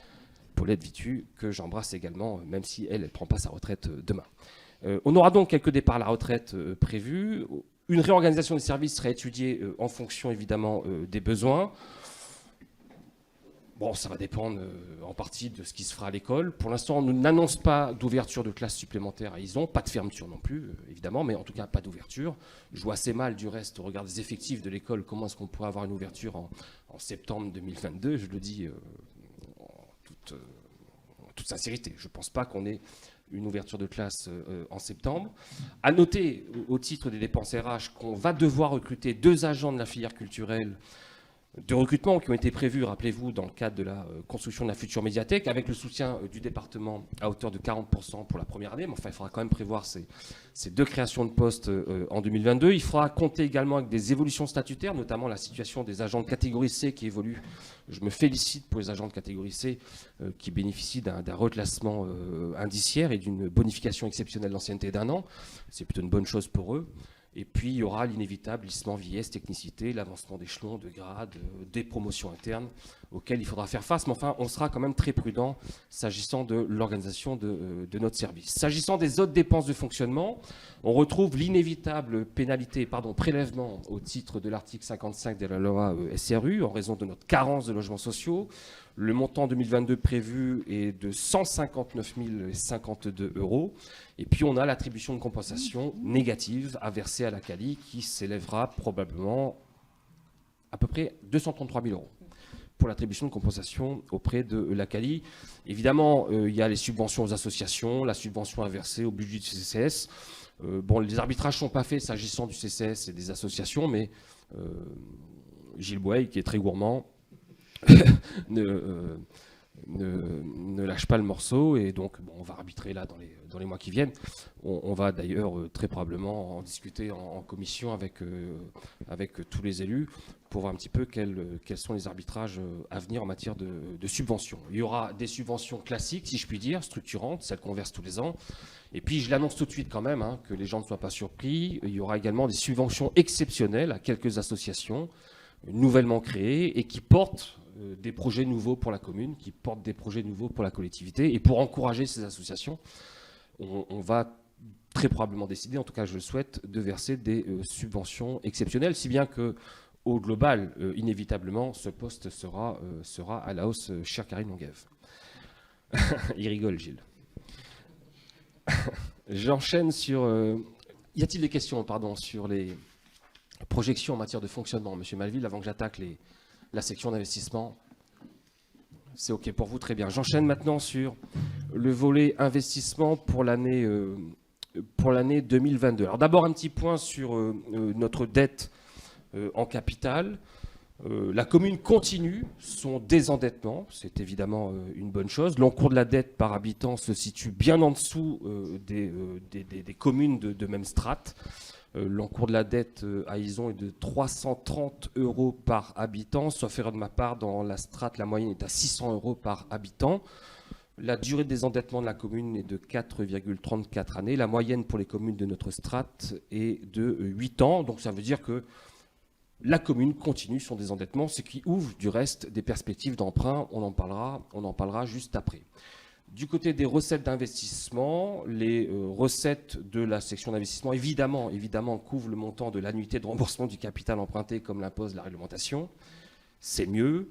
Vitu, que j'embrasse également, même si elle ne prend pas sa retraite demain. On aura donc quelques départs à la retraite prévus. Une réorganisation des services sera étudiée en fonction évidemment des besoins. Bon, ça va dépendre en partie de ce qui se fera à l'école. Pour l'instant, on n'annonce pas d'ouverture de classes supplémentaires à Ison, pas de fermeture non plus, évidemment, mais en tout cas pas d'ouverture. Je vois assez mal, du reste, au regard des effectifs de l'école, comment est-ce qu'on pourrait avoir une ouverture en septembre 2022. Je le dis en toute sincérité. Je ne pense pas qu'on ait une ouverture de classe en septembre. À noter, au titre des dépenses RH, qu'on va devoir recruter 2 agents de la filière culturelle de recrutement qui ont été prévus, rappelez-vous, dans le cadre de la construction de la future médiathèque, avec le soutien du département à hauteur de 40% pour la première année. Mais enfin, il faudra quand même prévoir ces 2 créations de postes en 2022. Il faudra compter également avec des évolutions statutaires, notamment la situation des agents de catégorie C qui évolue. Je me félicite pour les agents de catégorie C qui bénéficient d'un reclassement indiciaire et d'une bonification exceptionnelle d'ancienneté d'1 an. C'est plutôt une bonne chose pour eux. Et puis, il y aura l'inévitable lissement vieillesse, technicité, l'avancement d'échelons, de grades, des promotions internes auxquelles il faudra faire face. Mais enfin, on sera quand même très prudent s'agissant de l'organisation de notre service. S'agissant des autres dépenses de fonctionnement, on retrouve l'inévitable prélèvement au titre de l'article 55 de la loi SRU en raison de notre carence de logements sociaux. Le montant 2022 prévu est de 159 052 €. Et puis, on a l'attribution de compensation négative à verser à la CALI qui s'élèvera probablement à peu près 233 000 € pour l'attribution de compensation auprès de la CALI. Évidemment, il y a les subventions aux associations, la subvention à verser au budget du CCS. Les arbitrages ne sont pas faits s'agissant du CCS et des associations, mais Gilles Boye, qui est très gourmand, ne lâche pas le morceau, et donc on va arbitrer là dans les mois qui viennent. On va d'ailleurs très probablement en discuter en commission avec tous les élus pour voir un petit peu quels sont les arbitrages à venir en matière de subventions. Il y aura des subventions classiques, si je puis dire, structurantes, celles qu'on verse tous les ans. Et puis je l'annonce tout de suite quand même, que les gens ne soient pas surpris, il y aura également des subventions exceptionnelles à quelques associations nouvellement créées et qui portent des projets nouveaux pour la commune, qui portent des projets nouveaux pour la collectivité. Et pour encourager ces associations, on va très probablement décider, en tout cas je le souhaite, de verser des subventions exceptionnelles, si bien que au global, inévitablement, ce poste sera à la hausse, chère Karine Longuève. Il rigole, Gilles. J'enchaîne sur... y a-t-il des questions, sur les projections en matière de fonctionnement, Monsieur Malville, avant que j'attaque la section d'investissement? C'est OK pour vous, très bien. J'enchaîne maintenant sur le volet investissement pour l'année 2022. Alors d'abord un petit point sur notre dette en capital. La commune continue son désendettement, c'est évidemment une bonne chose. L'encours de la dette par habitant se situe bien en dessous des communes de même strate. L'encours de la dette à Izon est de 330 € par habitant, sauf erreur de ma part, dans la strate, la moyenne est à 600 € par habitant. La durée de désendettement de la commune est de 4,34 années. La moyenne pour les communes de notre strate est de 8 ans. Donc ça veut dire que la commune continue son désendettement, ce qui ouvre du reste des perspectives d'emprunt. On en parlera juste après. Du côté des recettes d'investissement, les recettes de la section d'investissement, évidemment, couvrent le montant de l'annuité de remboursement du capital emprunté, comme l'impose la réglementation. C'est mieux.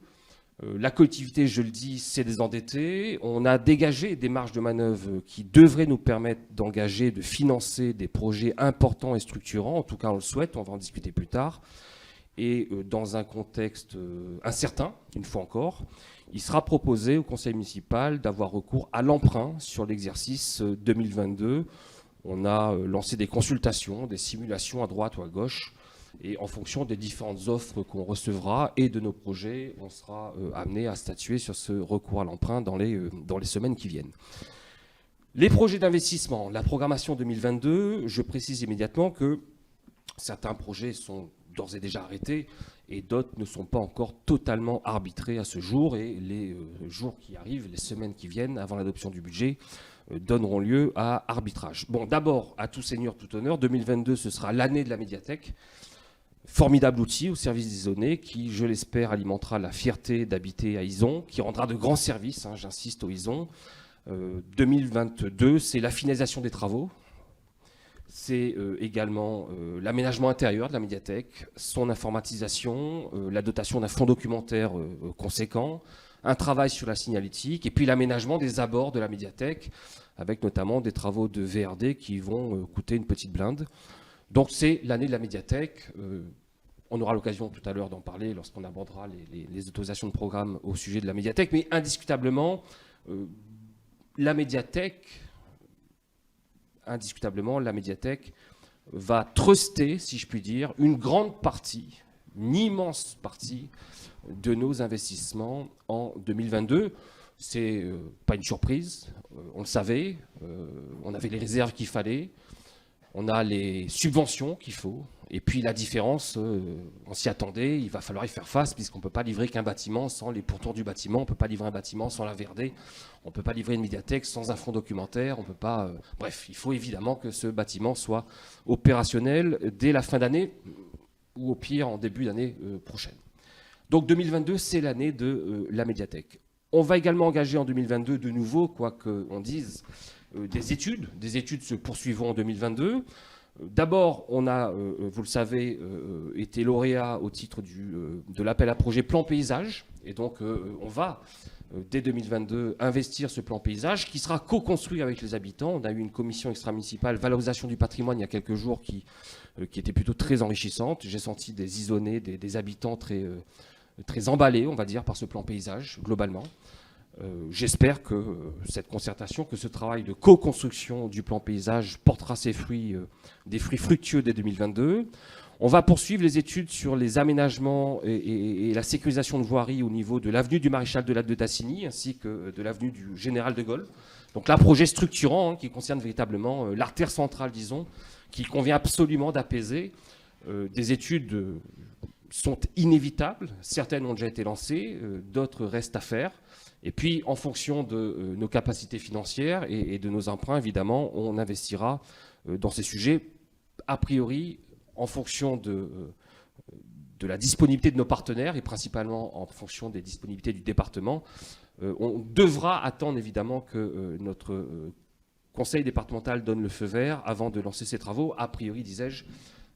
La collectivité, je le dis, s'est désendettée. On a dégagé des marges de manœuvre qui devraient nous permettre d'engager, de financer des projets importants et structurants. En tout cas, on le souhaite, on va en discuter plus tard. Et dans un contexte incertain, une fois encore, il sera proposé au conseil municipal d'avoir recours à l'emprunt sur l'exercice 2022. On a lancé des consultations, des simulations à droite ou à gauche, et en fonction des différentes offres qu'on recevra et de nos projets, on sera amené à statuer sur ce recours à l'emprunt dans les semaines qui viennent. Les projets d'investissement, la programmation 2022, je précise immédiatement que certains projets sont d'ores et déjà arrêtés et d'autres ne sont pas encore totalement arbitrés à ce jour, et les jours qui arrivent, les semaines qui viennent avant l'adoption du budget donneront lieu à arbitrage. Bon, d'abord, à tout seigneur, tout honneur, 2022 ce sera l'année de la médiathèque, formidable outil au service des Izonnais qui, je l'espère, alimentera la fierté d'habiter à Izon, qui rendra de grands services, j'insiste, aux Izon. 2022, c'est la finalisation des travaux. C'est également l'aménagement intérieur de la médiathèque, son informatisation, la dotation d'un fonds documentaire conséquent, un travail sur la signalétique, et puis l'aménagement des abords de la médiathèque, avec notamment des travaux de VRD qui vont coûter une petite blinde. Donc c'est l'année de la médiathèque. On aura l'occasion tout à l'heure d'en parler lorsqu'on abordera les autorisations de programme au sujet de la médiathèque, mais indiscutablement, la médiathèque va truster, si je puis dire, une grande partie une immense partie de nos investissements en 2022. C'est pas une surprise, on le savait, on avait les réserves qu'il fallait, on a les subventions qu'il faut, et puis la différence, on s'y attendait, il va falloir y faire face, puisqu'on ne peut pas livrer qu'un bâtiment sans les pourtours du bâtiment, on ne peut pas livrer un bâtiment sans la VRD, on ne peut pas livrer une médiathèque sans un fonds documentaire, on peut pas... bref, il faut évidemment que ce bâtiment soit opérationnel dès la fin d'année, ou au pire en début d'année prochaine. Donc 2022, c'est l'année de la médiathèque. On va également engager en 2022 de nouveau, quoi qu'on dise, des études se poursuivront en 2022. D'abord, on a, vous le savez, été lauréat au titre de l'appel à projet plan paysage. Et donc, on va, dès 2022, investir ce plan paysage qui sera co-construit avec les habitants. On a eu une commission extra-municipale valorisation du patrimoine il y a quelques jours qui était plutôt très enrichissante. J'ai senti des isonnés, des habitants très emballés, on va dire, par ce plan paysage, globalement. J'espère que cette concertation, que ce travail de co-construction du plan paysage portera ses fruits, des fruits fructueux dès 2022. On va poursuivre les études sur les aménagements et la sécurisation de voiries au niveau de l'avenue du Maréchal de Tassigny ainsi que de l'avenue du Général de Gaulle. Donc là, projet structurant qui concerne véritablement l'artère centrale, disons, qu'il convient absolument d'apaiser. Des études sont inévitables, certaines ont déjà été lancées, d'autres restent à faire. Et puis, en fonction de nos capacités financières et de nos emprunts, évidemment, on investira dans ces sujets, a priori, en fonction de la disponibilité de nos partenaires et principalement en fonction des disponibilités du département. On devra attendre, évidemment, que notre conseil départemental donne le feu vert avant de lancer ces travaux. A priori, disais-je,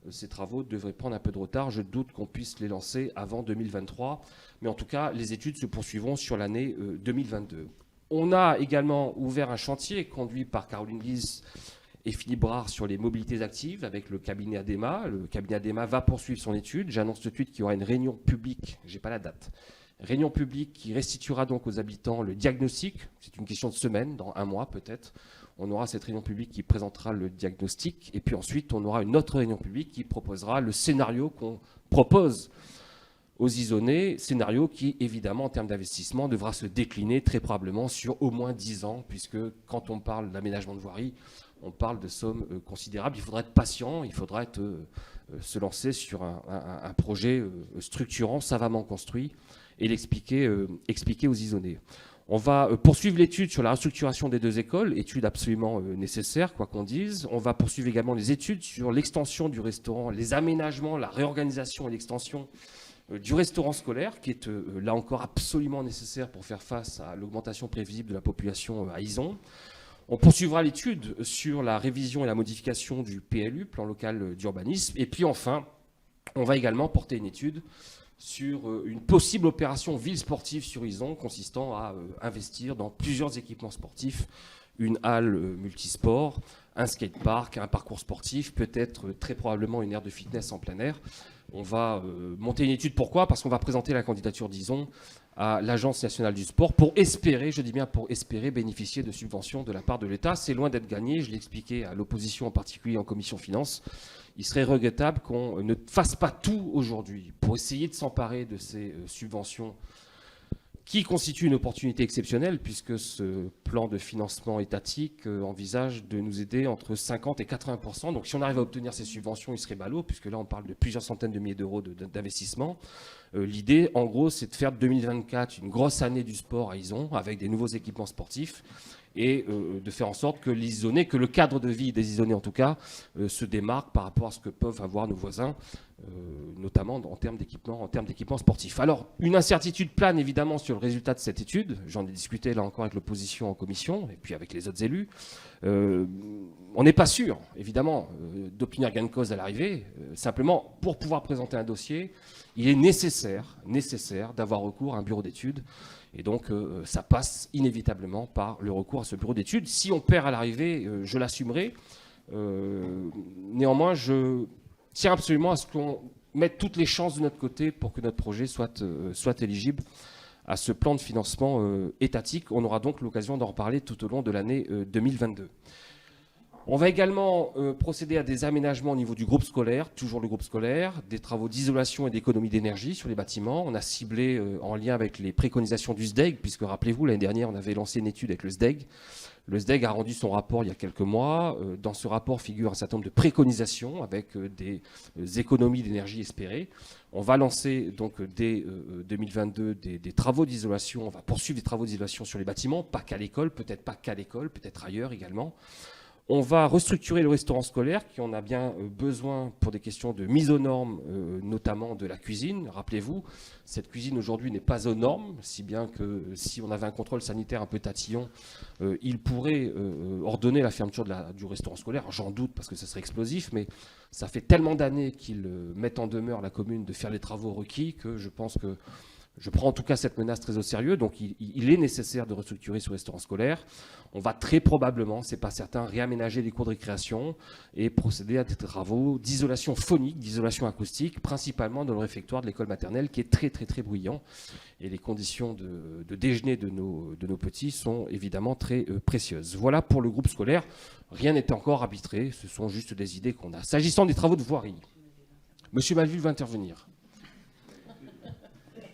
ces travaux devraient prendre un peu de retard. Je doute qu'on puisse les lancer avant 2023. Mais en tout cas, les études se poursuivront sur l'année 2022. On a également ouvert un chantier conduit par Caroline Lys et Philippe Brard sur les mobilités actives avec le cabinet ADEMA. Le cabinet ADEMA va poursuivre son étude. J'annonce tout de suite qu'il y aura une réunion publique, je n'ai pas la date, réunion publique qui restituera donc aux habitants le diagnostic. C'est une question de semaine, dans un mois peut-être. On aura cette réunion publique qui présentera le diagnostic. Et puis ensuite, on aura une autre réunion publique qui proposera le scénario qu'on propose aux isonnais. Scénario qui, évidemment, en termes d'investissement, devra se décliner très probablement sur au moins 10 ans, puisque quand on parle d'aménagement de voirie, on parle de sommes considérables. Il faudra être patient, il faudra se lancer sur un projet structurant, savamment construit, et l'expliquer expliquer aux isonnais. On va poursuivre l'étude sur la restructuration des deux écoles, étude absolument nécessaire, quoi qu'on dise. On va poursuivre également les études sur l'extension du restaurant, les aménagements, la réorganisation et l'extension du restaurant scolaire, qui est là encore absolument nécessaire pour faire face à l'augmentation prévisible de la population à Izon. On poursuivra l'étude sur la révision et la modification du PLU, plan local d'urbanisme. Et puis enfin, on va également porter une étude sur une possible opération ville sportive sur Izon, consistant à investir dans plusieurs équipements sportifs, une halle multisport, un skatepark, un parcours sportif, peut-être très probablement une aire de fitness en plein air. On va monter une étude. Pourquoi ? Parce qu'on va présenter la candidature d'Izon à l'Agence nationale du sport pour espérer, je dis bien pour espérer, bénéficier de subventions de la part de l'État. C'est loin d'être gagné, je l'ai expliqué à l'opposition en particulier en commission finances. Il serait regrettable qu'on ne fasse pas tout aujourd'hui pour essayer de s'emparer de ces subventions qui constituent une opportunité exceptionnelle puisque ce plan de financement étatique envisage de nous aider entre 50 et 80%. Donc si on arrive à obtenir ces subventions, il serait ballot puisque là on parle de plusieurs centaines de milliers d'euros d'investissement. L'idée, en gros, c'est de faire de 2024 une grosse année du sport à Izon avec des nouveaux équipements sportifs et de faire en sorte que les Isonnais, que le cadre de vie des Isonnais en tout cas, se démarque par rapport à ce que peuvent avoir nos voisins, notamment en termes d'équipements sportifs. Alors, une incertitude plane évidemment sur le résultat de cette étude. J'en ai discuté là encore avec l'opposition en commission et puis avec les autres élus. On n'est pas sûr, évidemment, d'obtenir gain de cause à l'arrivée. Simplement, pour pouvoir présenter un dossier, il est nécessaire d'avoir recours à un bureau d'études. Et donc, ça passe inévitablement par le recours à ce bureau d'études. Si on perd à l'arrivée, je l'assumerai. Néanmoins, je tiens absolument à ce qu'on mette toutes les chances de notre côté pour que notre projet soit éligible à ce plan de financement étatique. On aura donc l'occasion d'en reparler tout au long de l'année 2022. On va également procéder à des aménagements au niveau du groupe scolaire, toujours le groupe scolaire, des travaux d'isolation et d'économie d'énergie sur les bâtiments. On a ciblé en lien avec les préconisations du SDEG, puisque rappelez-vous, l'année dernière, on avait lancé une étude avec le SDEG. Le SDEG a rendu son rapport il y a quelques mois. Dans ce rapport figure un certain nombre de préconisations avec des économies d'énergie espérées. On va lancer donc dès 2022 des travaux d'isolation. On va poursuivre des travaux d'isolation sur les bâtiments, pas qu'à l'école, peut-être pas qu'à l'école, peut-être ailleurs également. On va restructurer le restaurant scolaire qui en a bien besoin pour des questions de mise aux normes, notamment de la cuisine. Rappelez-vous, cette cuisine aujourd'hui n'est pas aux normes, si bien que si on avait un contrôle sanitaire un peu tatillon, il pourrait ordonner la fermeture du restaurant scolaire. J'en doute parce que ça serait explosif, mais ça fait tellement d'années qu'ils mettent en demeure la commune de faire les travaux requis que je pense que je prends en tout cas cette menace très au sérieux, donc il est nécessaire de restructurer ce restaurant scolaire. On va très probablement, c'est pas certain, réaménager les cours de récréation et procéder à des travaux d'isolation phonique, d'isolation acoustique, principalement dans le réfectoire de l'école maternelle qui est très très très bruyant. Et les conditions de déjeuner de nos petits sont évidemment très précieuses. Voilà pour le groupe scolaire. Rien n'est encore arbitré, ce sont juste des idées qu'on a. S'agissant des travaux de voirie, Monsieur Malville va intervenir.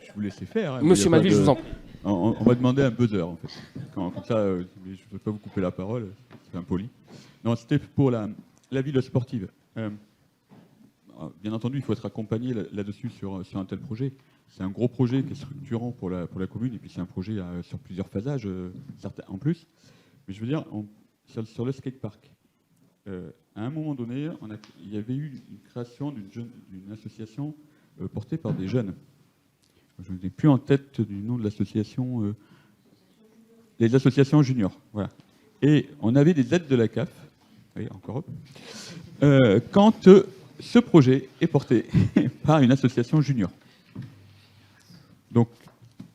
Je vous laissais faire. Hein, Monsieur Malville, je vous en prie. On va demander un buzzer, en fait. Comme ça, je ne veux pas vous couper la parole, c'est impoli. Non, c'était pour la ville sportive. Bien entendu, il faut être accompagné là-dessus sur un tel projet. C'est un gros projet qui est structurant pour la commune, et puis c'est un projet sur plusieurs phasages, certains en plus. Mais je veux dire, sur le skatepark, à un moment donné, il y avait eu une création d'une association portée par des jeunes. Je n'ai plus en tête du nom de l'association. Les associations juniors. Voilà. Et on avait des aides de la CAF. Oui, encore quand ce projet est porté par une association junior. Donc,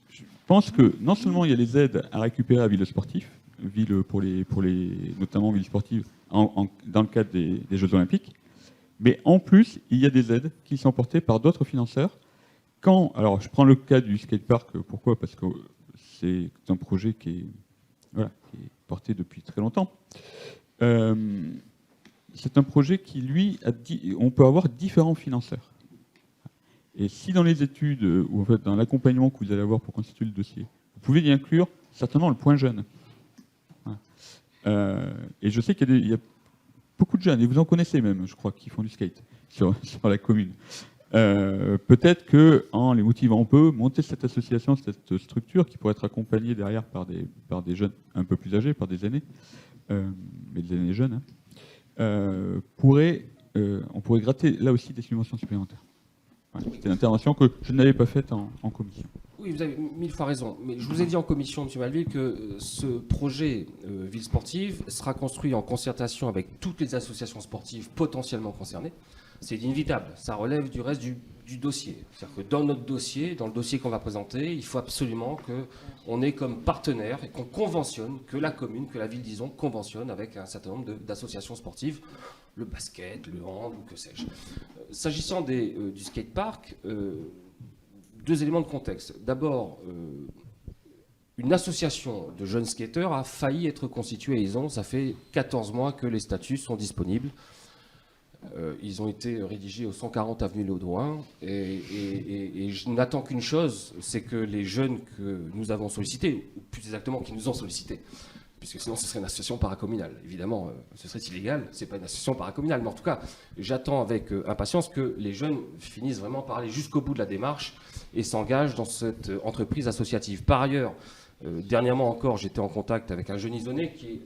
je pense que non seulement il y a les aides à récupérer à ville sportive, notamment ville sportive, dans le cadre des Jeux Olympiques, mais en plus, il y a des aides qui sont portées par d'autres financeurs. Alors, je prends le cas du skatepark. Pourquoi ? Parce que c'est un projet qui est porté depuis très longtemps. C'est un projet qui, lui, on peut avoir différents financeurs. Et si dans les études, ou en fait dans l'accompagnement que vous allez avoir pour constituer le dossier, vous pouvez y inclure certainement le point jeune. Et je sais qu'il y a beaucoup de jeunes, et vous en connaissez même, je crois, qui font du skate sur la commune. Peut-être qu'en les motivant, on peut monter cette association, cette structure qui pourrait être accompagnée derrière par des jeunes un peu plus âgés, par des aînés, mais des aînés jeunes, on pourrait gratter là aussi des subventions supplémentaires. Voilà, c'était l'intervention que je n'avais pas faite en commission. Oui, vous avez 1000 fois raison. Mais je vous ai dit en commission, M. Malville, que ce projet ville sportive sera construit en concertation avec toutes les associations sportives potentiellement concernées. C'est inévitable. Ça relève du reste du dossier. C'est-à-dire que dans notre dossier, dans le dossier qu'on va présenter, il faut absolument qu'on ait comme partenaire et qu'on conventionne, que la commune, que la ville, disons, conventionne avec un certain nombre d'associations sportives, le basket, le hand, ou que sais-je. S'agissant du skatepark, deux éléments de contexte. D'abord, une association de jeunes skateurs a failli être constituée à Izon. Ça fait 14 mois que les statuts sont disponibles. Ils ont été rédigés au 140 avenue Laudouin et je n'attends qu'une chose, c'est que les jeunes que nous avons sollicités, ou plus exactement qui nous ont sollicités, puisque sinon ce serait une association paracommunale. Évidemment, ce serait illégal, ce n'est pas une association paracommunale, mais en tout cas, j'attends avec impatience que les jeunes finissent vraiment par aller jusqu'au bout de la démarche et s'engagent dans cette entreprise associative. Par ailleurs, dernièrement encore, j'étais en contact avec un jeune isonnais qui est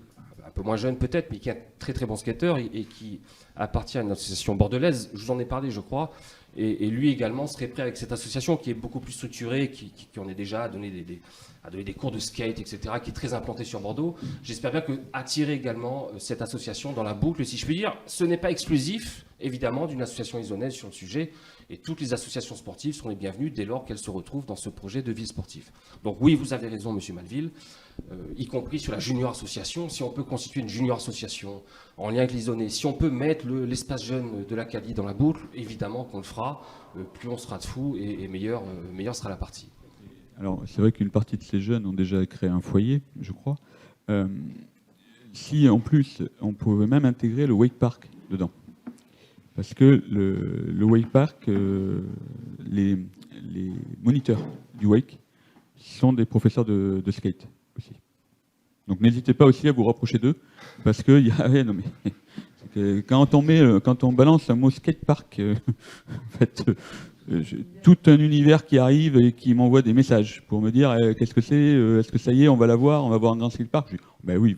un peu moins jeune peut-être, mais qui est un très très bon skateur et qui appartient à une association bordelaise. Je vous en ai parlé, je crois. Et lui également serait prêt avec cette association qui est beaucoup plus structurée, qui en est déjà à donner des cours de skate, etc., qui est très implantée sur Bordeaux. J'espère bien attirer également cette association dans la boucle, si je puis dire. Ce n'est pas exclusif, évidemment, d'une association isonnaise sur le sujet. Et toutes les associations sportives sont les bienvenues dès lors qu'elles se retrouvent dans ce projet de ville sportive. Donc oui, vous avez raison, Monsieur Malville, y compris sur la junior association. Si on peut constituer une junior association en lien avec l'Isonnais, si on peut mettre l'espace jeune de la Cali dans la boucle, évidemment qu'on le fera. Plus on sera de fous et meilleure sera la partie. Alors c'est vrai qu'une partie de ces jeunes ont déjà créé un foyer, je crois. si en plus on pouvait même intégrer le wake park dedans. Parce que le wake park, les moniteurs du wake sont des professeurs de skate aussi. Donc n'hésitez pas aussi à vous rapprocher d'eux, parce que non mais, c'est que quand on balance un mot skatepark, en fait, tout un univers qui arrive et qui m'envoie des messages pour me dire qu'est-ce que c'est, est-ce que ça y est, on va l'avoir, on va voir un grand skatepark. Je dis, ben oui,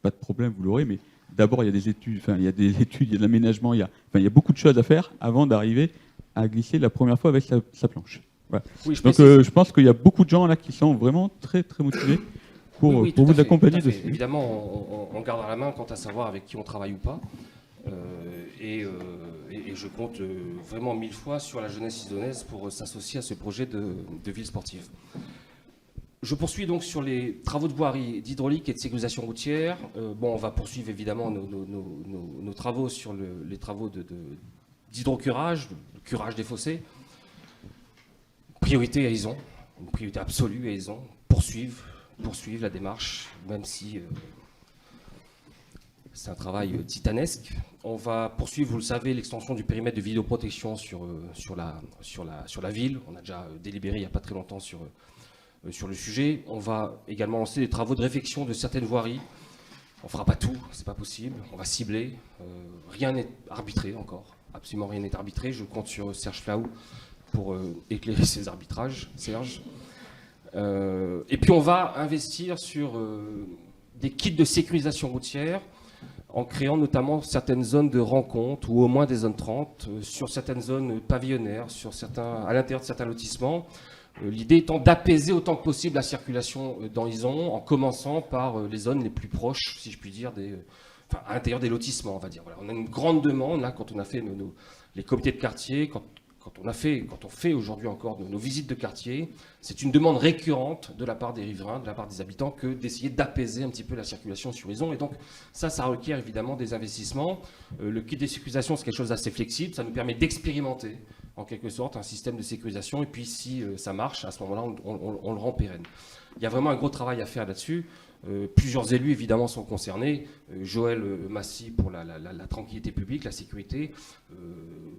pas de problème, vous l'aurez, mais d'abord il y a des études, il y a de l'aménagement, il y a beaucoup de choses à faire avant d'arriver à glisser la première fois avec sa planche. Voilà. Oui, donc je pense qu'il y a beaucoup de gens là qui sont vraiment très très motivés pour vous accompagner dessus. Évidemment, on gardera la main quant à savoir avec qui on travaille ou pas. Et je compte vraiment 1000 fois sur la jeunesse isonaise pour s'associer à ce projet de ville sportive. Je poursuis donc sur les travaux de voirie, d'hydraulique et de sécurisation routière. On va poursuivre évidemment nos travaux sur les travaux d'hydrocurage, le curage des fossés. Priorité à Izon, une priorité absolue à Izon. Poursuivre la démarche, même si c'est un travail titanesque. On va poursuivre, vous le savez, l'extension du périmètre de vidéoprotection sur la ville. On a déjà délibéré il n'y a pas très longtemps sur le sujet. On va également lancer des travaux de réfection de certaines voiries. On ne fera pas tout, c'est pas possible. On va cibler. Rien n'est arbitré encore. Absolument rien n'est arbitré. Je compte sur Serge Flaou pour éclairer ces arbitrages, Serge. Et puis on va investir sur des kits de sécurisation routière en créant notamment certaines zones de rencontre ou au moins des zones 30 sur certaines zones pavillonnaires, à l'intérieur de certains lotissements. L'idée étant d'apaiser autant que possible la circulation dans Izon en commençant par les zones les plus proches, si je puis dire, à l'intérieur des lotissements, on va dire. Voilà, on a une grande demande là, quand on a fait les comités de quartier, quand on fait aujourd'hui encore nos visites de quartier, c'est une demande récurrente de la part des riverains, de la part des habitants, que d'essayer d'apaiser un petit peu la circulation sur Izon. Et donc ça requiert évidemment des investissements. Le kit de sécurisation, c'est quelque chose d'assez flexible. Ça nous permet d'expérimenter en quelque sorte un système de sécurisation. Et puis si ça marche, à ce moment-là, on le rend pérenne. Il y a vraiment un gros travail à faire là-dessus. Plusieurs élus, évidemment, sont concernés. Joël Massy pour la tranquillité publique, la sécurité.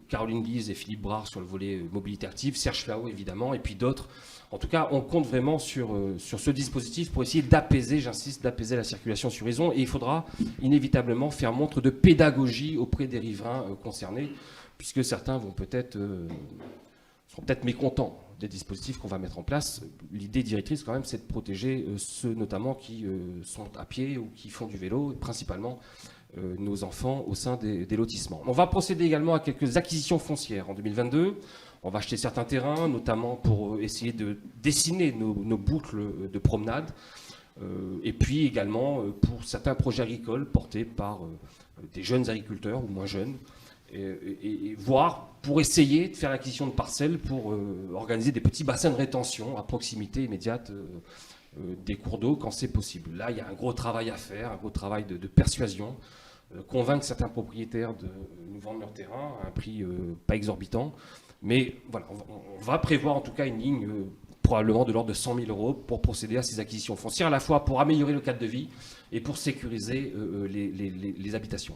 Caroline Guise et Philippe Brard sur le volet mobilité active. Serge Flaou, évidemment, et puis d'autres. En tout cas, on compte vraiment sur ce dispositif pour essayer d'apaiser, j'insiste, d'apaiser la circulation sur Izon. Et il faudra inévitablement faire montre de pédagogie auprès des riverains concernés, puisque certains seront peut-être mécontents des dispositifs qu'on va mettre en place. L'idée directrice, quand même, c'est de protéger ceux, notamment, qui sont à pied ou qui font du vélo, principalement nos enfants au sein des lotissements. On va procéder également à quelques acquisitions foncières en 2022. On va acheter certains terrains, notamment pour essayer de dessiner nos boucles de promenade. Et puis également pour certains projets agricoles portés par des jeunes agriculteurs ou moins jeunes. Et voire pour essayer de faire l'acquisition de parcelles pour organiser des petits bassins de rétention à proximité immédiate des cours d'eau quand c'est possible. Là, il y a un gros travail à faire, un gros travail de persuasion, convaincre certains propriétaires de nous vendre leur terrain à un prix pas exorbitant. Mais voilà, on va prévoir en tout cas une ligne probablement de l'ordre de 100 000 euros pour procéder à ces acquisitions foncières, à la fois pour améliorer le cadre de vie et pour sécuriser les habitations.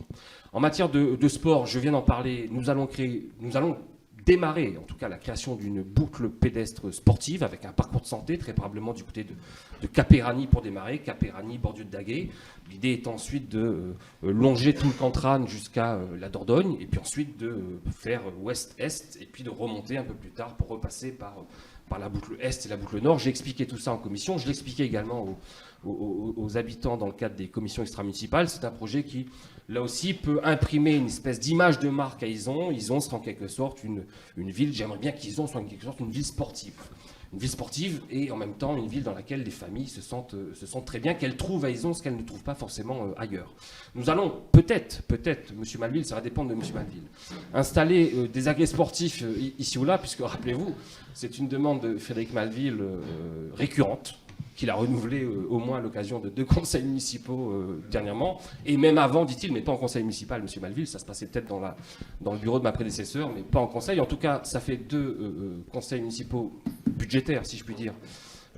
En matière de sport, je viens d'en parler, nous allons démarrer en tout cas la création d'une boucle pédestre sportive avec un parcours de santé, très probablement du côté de Capérani pour démarrer, Capérani, Bordieu de Daguet. L'idée est ensuite de longer tout le Cantrane jusqu'à la Dordogne, et puis ensuite de faire ouest-est, et puis de remonter un peu plus tard pour repasser par la boucle Est et la boucle Nord. J'ai expliqué tout ça en commission, je l'expliquais également aux habitants dans le cadre des commissions extramunicipales. C'est un projet qui, là aussi, peut imprimer une espèce d'image de marque à Izon. Izon sera en quelque sorte une ville, j'aimerais bien qu'Izon soit en quelque sorte une ville sportive. Une ville sportive et en même temps une ville dans laquelle les familles se sentent très bien, qu'elles trouvent à Izon ce qu'elles ne trouvent pas forcément ailleurs. Nous allons peut-être, M. Malville, ça va dépendre de M. Malville, installer des agrès sportifs ici ou là, puisque rappelez-vous, c'est une demande de Frédéric Malville récurrente, qu'il a renouvelé au moins à l'occasion de 2 conseils municipaux dernièrement, et même avant, dit-il, mais pas en conseil municipal, M. Malville, ça se passait peut-être dans le bureau de ma prédécesseure, mais pas en conseil. En tout cas, ça fait 2 conseils municipaux budgétaires, si je puis dire,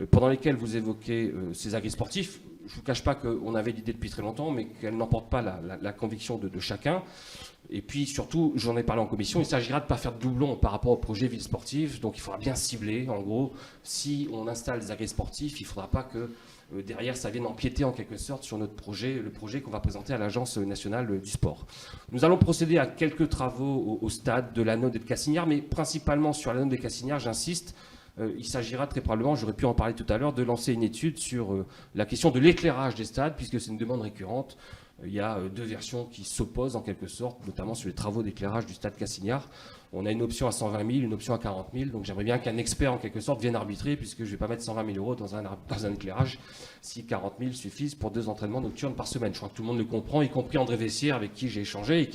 pendant lesquels vous évoquez ces agrès sportifs. je ne vous cache pas qu'on avait l'idée depuis très longtemps, mais qu'elle n'emporte pas la conviction de chacun. Et puis surtout, j'en ai parlé en commission, il s'agira de ne pas faire de doublons par rapport au projet ville sportive. Donc il faudra bien cibler. En gros, si on installe des agrès sportifs, il ne faudra pas que derrière ça vienne empiéter en quelque sorte sur notre projet, le projet qu'on va présenter à l'Agence nationale du sport. Nous allons procéder à quelques travaux au stade de l'Anneau et de Cassignard, mais principalement sur l'Anneau des Cassignard, j'insiste. Il s'agira très probablement, j'aurais pu en parler tout à l'heure, de lancer une étude sur la question de l'éclairage des stades, puisque c'est une demande récurrente. Il y a deux versions qui s'opposent en quelque sorte, notamment sur les travaux d'éclairage du stade Cassignard. On a une option à 120 000, une option à 40 000, donc j'aimerais bien qu'un expert en quelque sorte vienne arbitrer, puisque je ne vais pas mettre 120 000 euros dans un éclairage si 40 000 suffisent pour 2 entraînements nocturnes par semaine. Je crois que tout le monde le comprend, y compris André Vessière, avec qui j'ai échangé et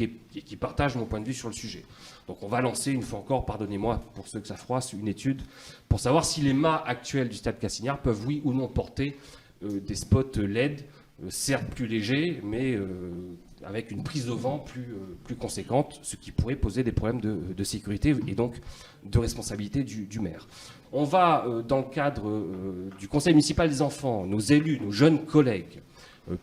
qui partage mon point de vue sur le sujet. Donc on va lancer une fois encore, pardonnez-moi pour ceux que ça froisse, une étude pour savoir si les mâts actuels du stade Cassignard peuvent oui ou non porter des spots LED, certes plus légers, mais avec une prise de vent plus conséquente, ce qui pourrait poser des problèmes de sécurité et donc de responsabilité du maire. On va, dans le cadre du conseil municipal des enfants, nos élus, nos jeunes collègues,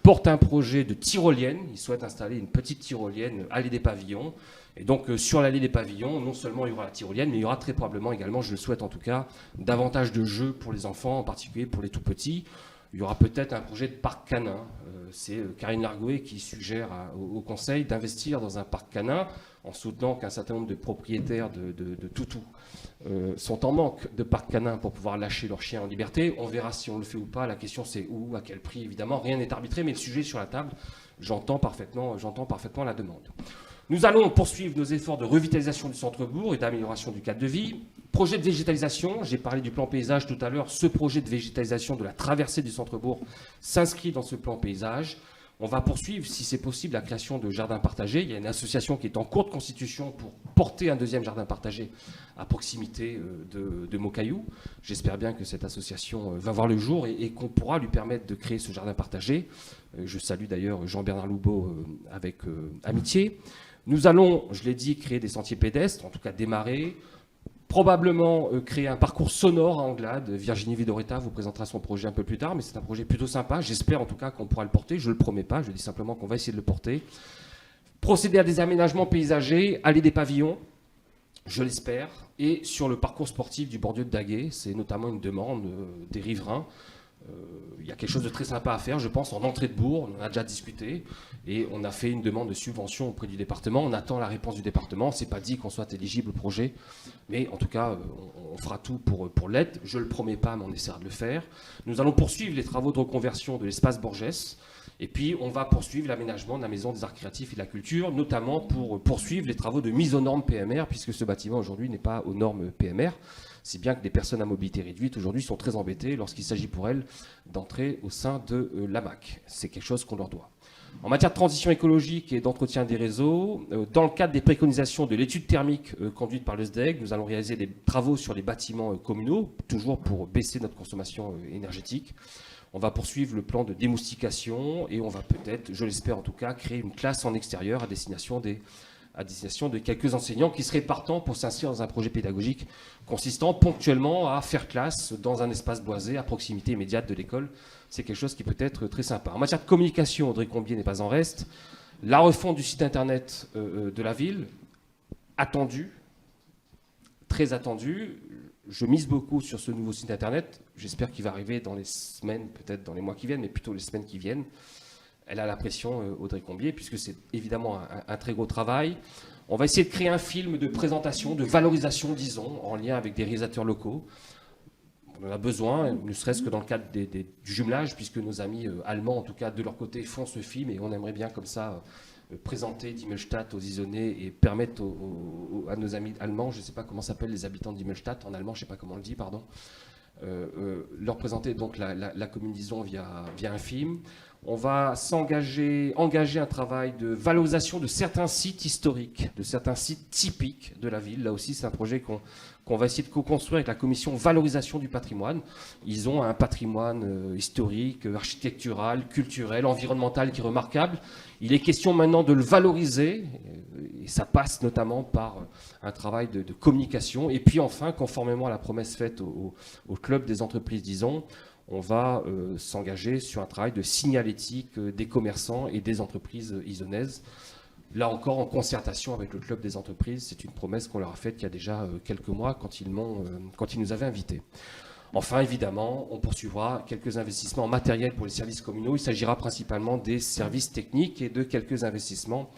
portent un projet de tyrolienne. Ils souhaitent installer une petite tyrolienne allée des Pavillons. Et donc sur l'allée des Pavillons, non seulement il y aura la tyrolienne, mais il y aura très probablement également, je le souhaite en tout cas, davantage de jeux pour les enfants, en particulier pour les tout petits. Il y aura peut-être un projet de parc canin. C'est Karine Largouet qui suggère au Conseil d'investir dans un parc canin en soutenant qu'un certain nombre de propriétaires de toutous sont en manque de parc canin pour pouvoir lâcher leurs chiens en liberté. On verra si on le fait ou pas. La question c'est où, à quel prix, évidemment. Rien n'est arbitré, mais le sujet est sur la table. J'entends parfaitement la demande. Nous allons poursuivre nos efforts de revitalisation du centre-bourg et d'amélioration du cadre de vie. Projet de végétalisation, j'ai parlé du plan paysage tout à l'heure. Ce projet de végétalisation de la traversée du centre-bourg s'inscrit dans ce plan paysage. On va poursuivre, si c'est possible, la création de jardins partagés. Il y a une association qui est en cours de constitution pour porter un deuxième jardin partagé à proximité de Mocaillou. J'espère bien que cette association va voir le jour et qu'on pourra lui permettre de créer ce jardin partagé. Je salue d'ailleurs Jean-Bernard Loubeau avec amitié. Nous allons, je l'ai dit, créer des sentiers pédestres, en tout cas démarrer. Probablement créer un parcours sonore à Anglade. Virginie Vidoretta vous présentera son projet un peu plus tard, mais c'est un projet plutôt sympa. J'espère en tout cas qu'on pourra le porter. Je ne le promets pas, je dis simplement qu'on va essayer de le porter. Procéder à des aménagements paysagers, aller des pavillons, je l'espère. Et sur le parcours sportif du Bordieu de Daguet, c'est notamment une demande des riverains. Il y a quelque chose de très sympa à faire, je pense, en entrée de bourg. On en a déjà discuté et on a fait une demande de subvention auprès du département. On attend la réponse du département. C'est pas dit qu'on soit éligible au projet, mais en tout cas, on fera tout pour l'aide. Je ne le promets pas, mais on essaiera de le faire. Nous allons poursuivre les travaux de reconversion de l'espace Borgès. Et puis, on va poursuivre l'aménagement de la Maison des Arts Créatifs et de la Culture, notamment pour poursuivre les travaux de mise aux normes PMR, puisque ce bâtiment aujourd'hui n'est pas aux normes PMR. Si bien que des personnes à mobilité réduite aujourd'hui sont très embêtées lorsqu'il s'agit pour elles d'entrer au sein de l'AMAC. C'est quelque chose qu'on leur doit. En matière de transition écologique et d'entretien des réseaux, dans le cadre des préconisations de l'étude thermique conduite par le SDEC, nous allons réaliser des travaux sur les bâtiments communaux, toujours pour baisser notre consommation énergétique. On va poursuivre le plan de démoustication et on va peut-être, je l'espère en tout cas, créer une classe en extérieur à destination de quelques enseignants qui seraient partants pour s'inscrire dans un projet pédagogique consistant ponctuellement à faire classe dans un espace boisé à proximité immédiate de l'école. C'est quelque chose qui peut être très sympa. En matière de communication, Audrey Combier n'est pas en reste. La refonte du site internet de la ville, attendue, très attendue. Je mise beaucoup sur ce nouveau site internet. J'espère qu'il va arriver dans les semaines, peut-être dans les mois qui viennent, mais plutôt les semaines qui viennent. Elle a la pression, Audrey Combier, puisque c'est évidemment un très gros travail. On va essayer de créer un film de présentation, de valorisation, disons, en lien avec des réalisateurs locaux. On en a besoin, ne serait-ce que dans le cadre du jumelage, puisque nos amis allemands, en tout cas de leur côté, font ce film, et on aimerait bien comme ça présenter Dimmelstadt aux Isonnais et permettre à nos amis allemands, je ne sais pas comment s'appellent les habitants de Dimmelstadt, en allemand, je ne sais pas comment on le dit, pardon, leur présenter donc la commune d'Ison via un film. On va engager un travail de valorisation de certains sites historiques, de certains sites typiques de la ville. Là aussi, c'est un projet qu'on va essayer de co-construire avec la commission valorisation du patrimoine. Ils ont un patrimoine historique, architectural, culturel, environnemental qui est remarquable. Il est question maintenant de le valoriser, et ça passe notamment par un travail de communication. Et puis enfin, conformément à la promesse faite au club des entreprises, disons, on va s'engager sur un travail de signalétique des commerçants et des entreprises isonnaises. Là encore, en concertation avec le club des entreprises, c'est une promesse qu'on leur a faite il y a déjà quelques mois quand ils nous avaient invités. Enfin, évidemment, on poursuivra quelques investissements matériels pour les services communaux. Il s'agira principalement des services techniques et de quelques investissements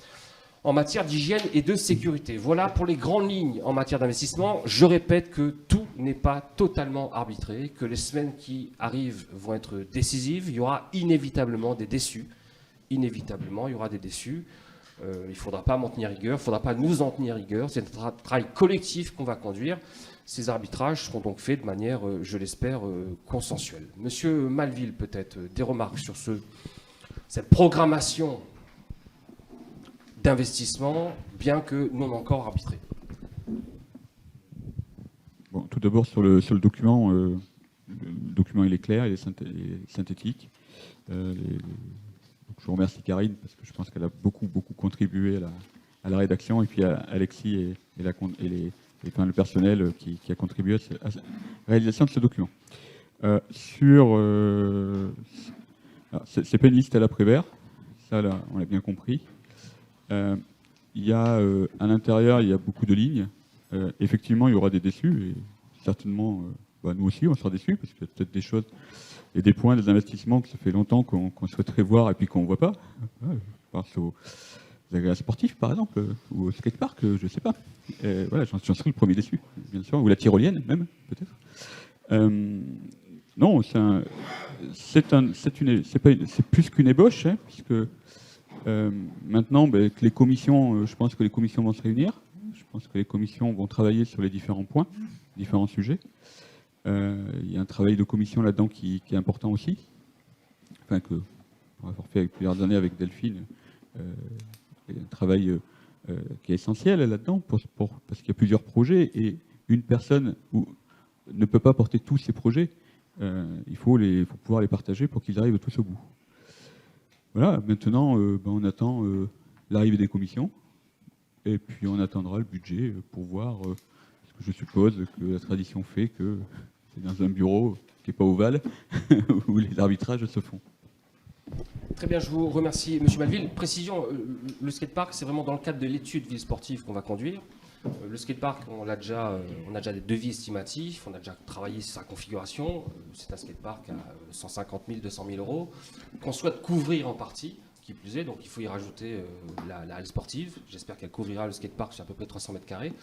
en matière d'hygiène et de sécurité. Voilà pour les grandes lignes en matière d'investissement. Je répète que tout n'est pas totalement arbitré, que les semaines qui arrivent vont être décisives. Il y aura inévitablement des déçus. Inévitablement, il y aura des déçus. Il ne faudra pas m'en tenir rigueur, il ne faudra pas nous en tenir rigueur. C'est un travail collectif qu'on va conduire. Ces arbitrages seront donc faits de manière, je l'espère, consensuelle. Monsieur Malville, peut-être des remarques sur cette programmation d'investissement, bien que non encore arbitrée. Bon, tout d'abord, sur le document, il est clair, il est synthétique. Donc je vous remercie Karine, parce que je pense qu'elle a beaucoup contribué à la rédaction, et puis à Alexis et le personnel qui a contribué à la réalisation de ce document. C'est pas une liste à l'après-vert, ça là, on l'a bien compris. Il y a à l'intérieur, il y a beaucoup de lignes. Effectivement, il y aura des déçus, et certainement, nous aussi, on sera déçus, parce qu'il y a peut-être des choses et des points, des investissements que ça fait longtemps qu'on souhaiterait voir et puis qu'on ne voit pas. Je pense aux agréats sportifs, par exemple, ou au skatepark, je ne sais pas. Voilà, j'en serai le premier déçu, bien sûr, ou la tyrolienne, même, peut-être. Non, c'est plus qu'une ébauche, hein, puisque maintenant, que les commissions, je pense que les commissions vont se réunir. Je pense que les commissions vont travailler sur les différents points, différents sujets. Il y a un travail de commission là-dedans qui est important aussi. Enfin, que on va avoir fait avec plusieurs années avec Delphine. Un travail qui est essentiel là-dedans, parce qu'il y a plusieurs projets, et une personne ne peut pas porter tous ces projets. Il faut pouvoir les partager pour qu'ils arrivent tous au bout. Voilà, maintenant, on attend l'arrivée des commissions, et puis on attendra le budget pour voir, parce que je suppose que la tradition fait que c'est dans un bureau qui n'est pas ovale, où les arbitrages se font. Très bien, je vous remercie, M. Malville. Précision, le skatepark, c'est vraiment dans le cadre de l'étude ville sportive qu'on va conduire. Le skatepark, on a déjà des devis estimatifs, on a déjà travaillé sur sa configuration. C'est un skatepark à 150 000, 200 000 euros, qu'on souhaite couvrir en partie, qui plus est, donc il faut y rajouter la halle sportive. J'espère qu'elle couvrira le skatepark sur à peu près 300 mètres carrés.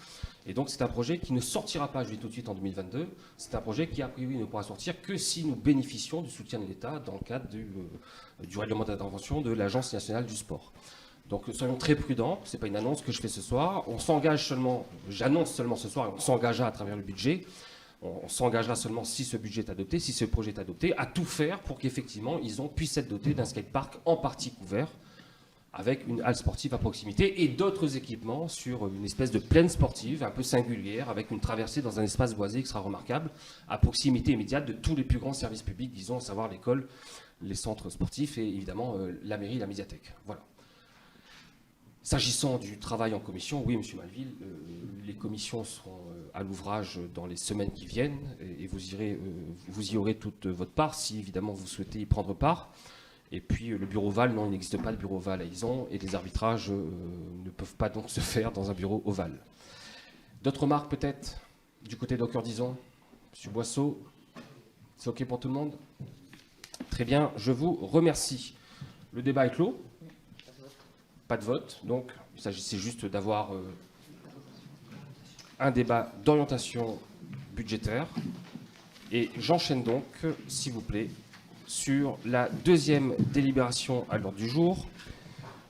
Et donc c'est un projet qui ne sortira pas, je dis tout de suite, en 2022. C'est un projet qui, a priori, ne pourra sortir que si nous bénéficions du soutien de l'État dans le cadre du règlement d'intervention de l'Agence nationale du sport. Donc soyons très prudents, ce n'est pas une annonce que je fais ce soir. On s'engage seulement, j'annonce seulement ce soir, et on s'engagera à travers le budget. On s'engagera seulement si ce budget est adopté, si ce projet est adopté, à tout faire pour qu'effectivement ils puissent être dotés d'un skatepark en partie couvert, avec une halle sportive à proximité et d'autres équipements sur une espèce de plaine sportive un peu singulière, avec une traversée dans un espace boisé qui sera remarquable, à proximité immédiate de tous les plus grands services publics, disons, à savoir l'école, les centres sportifs et évidemment la mairie, la médiathèque. Voilà. S'agissant du travail en commission, oui, M. Malville, les commissions seront à l'ouvrage dans les semaines qui viennent et vous y aurez toute votre part si évidemment vous souhaitez y prendre part. Et puis le bureau ovale, non, il n'existe pas de bureau ovale à Ison et les arbitrages ne peuvent pas donc se faire dans un bureau ovale. D'autres remarques peut-être du côté d'Ocker d'Ison? M. Boisseau, c'est OK pour tout le monde? Très bien, je vous remercie. Le débat est clos. Pas de vote, donc il s'agissait juste d'avoir un débat d'orientation budgétaire. Et j'enchaîne donc, s'il vous plaît, sur la deuxième délibération à l'ordre du jour,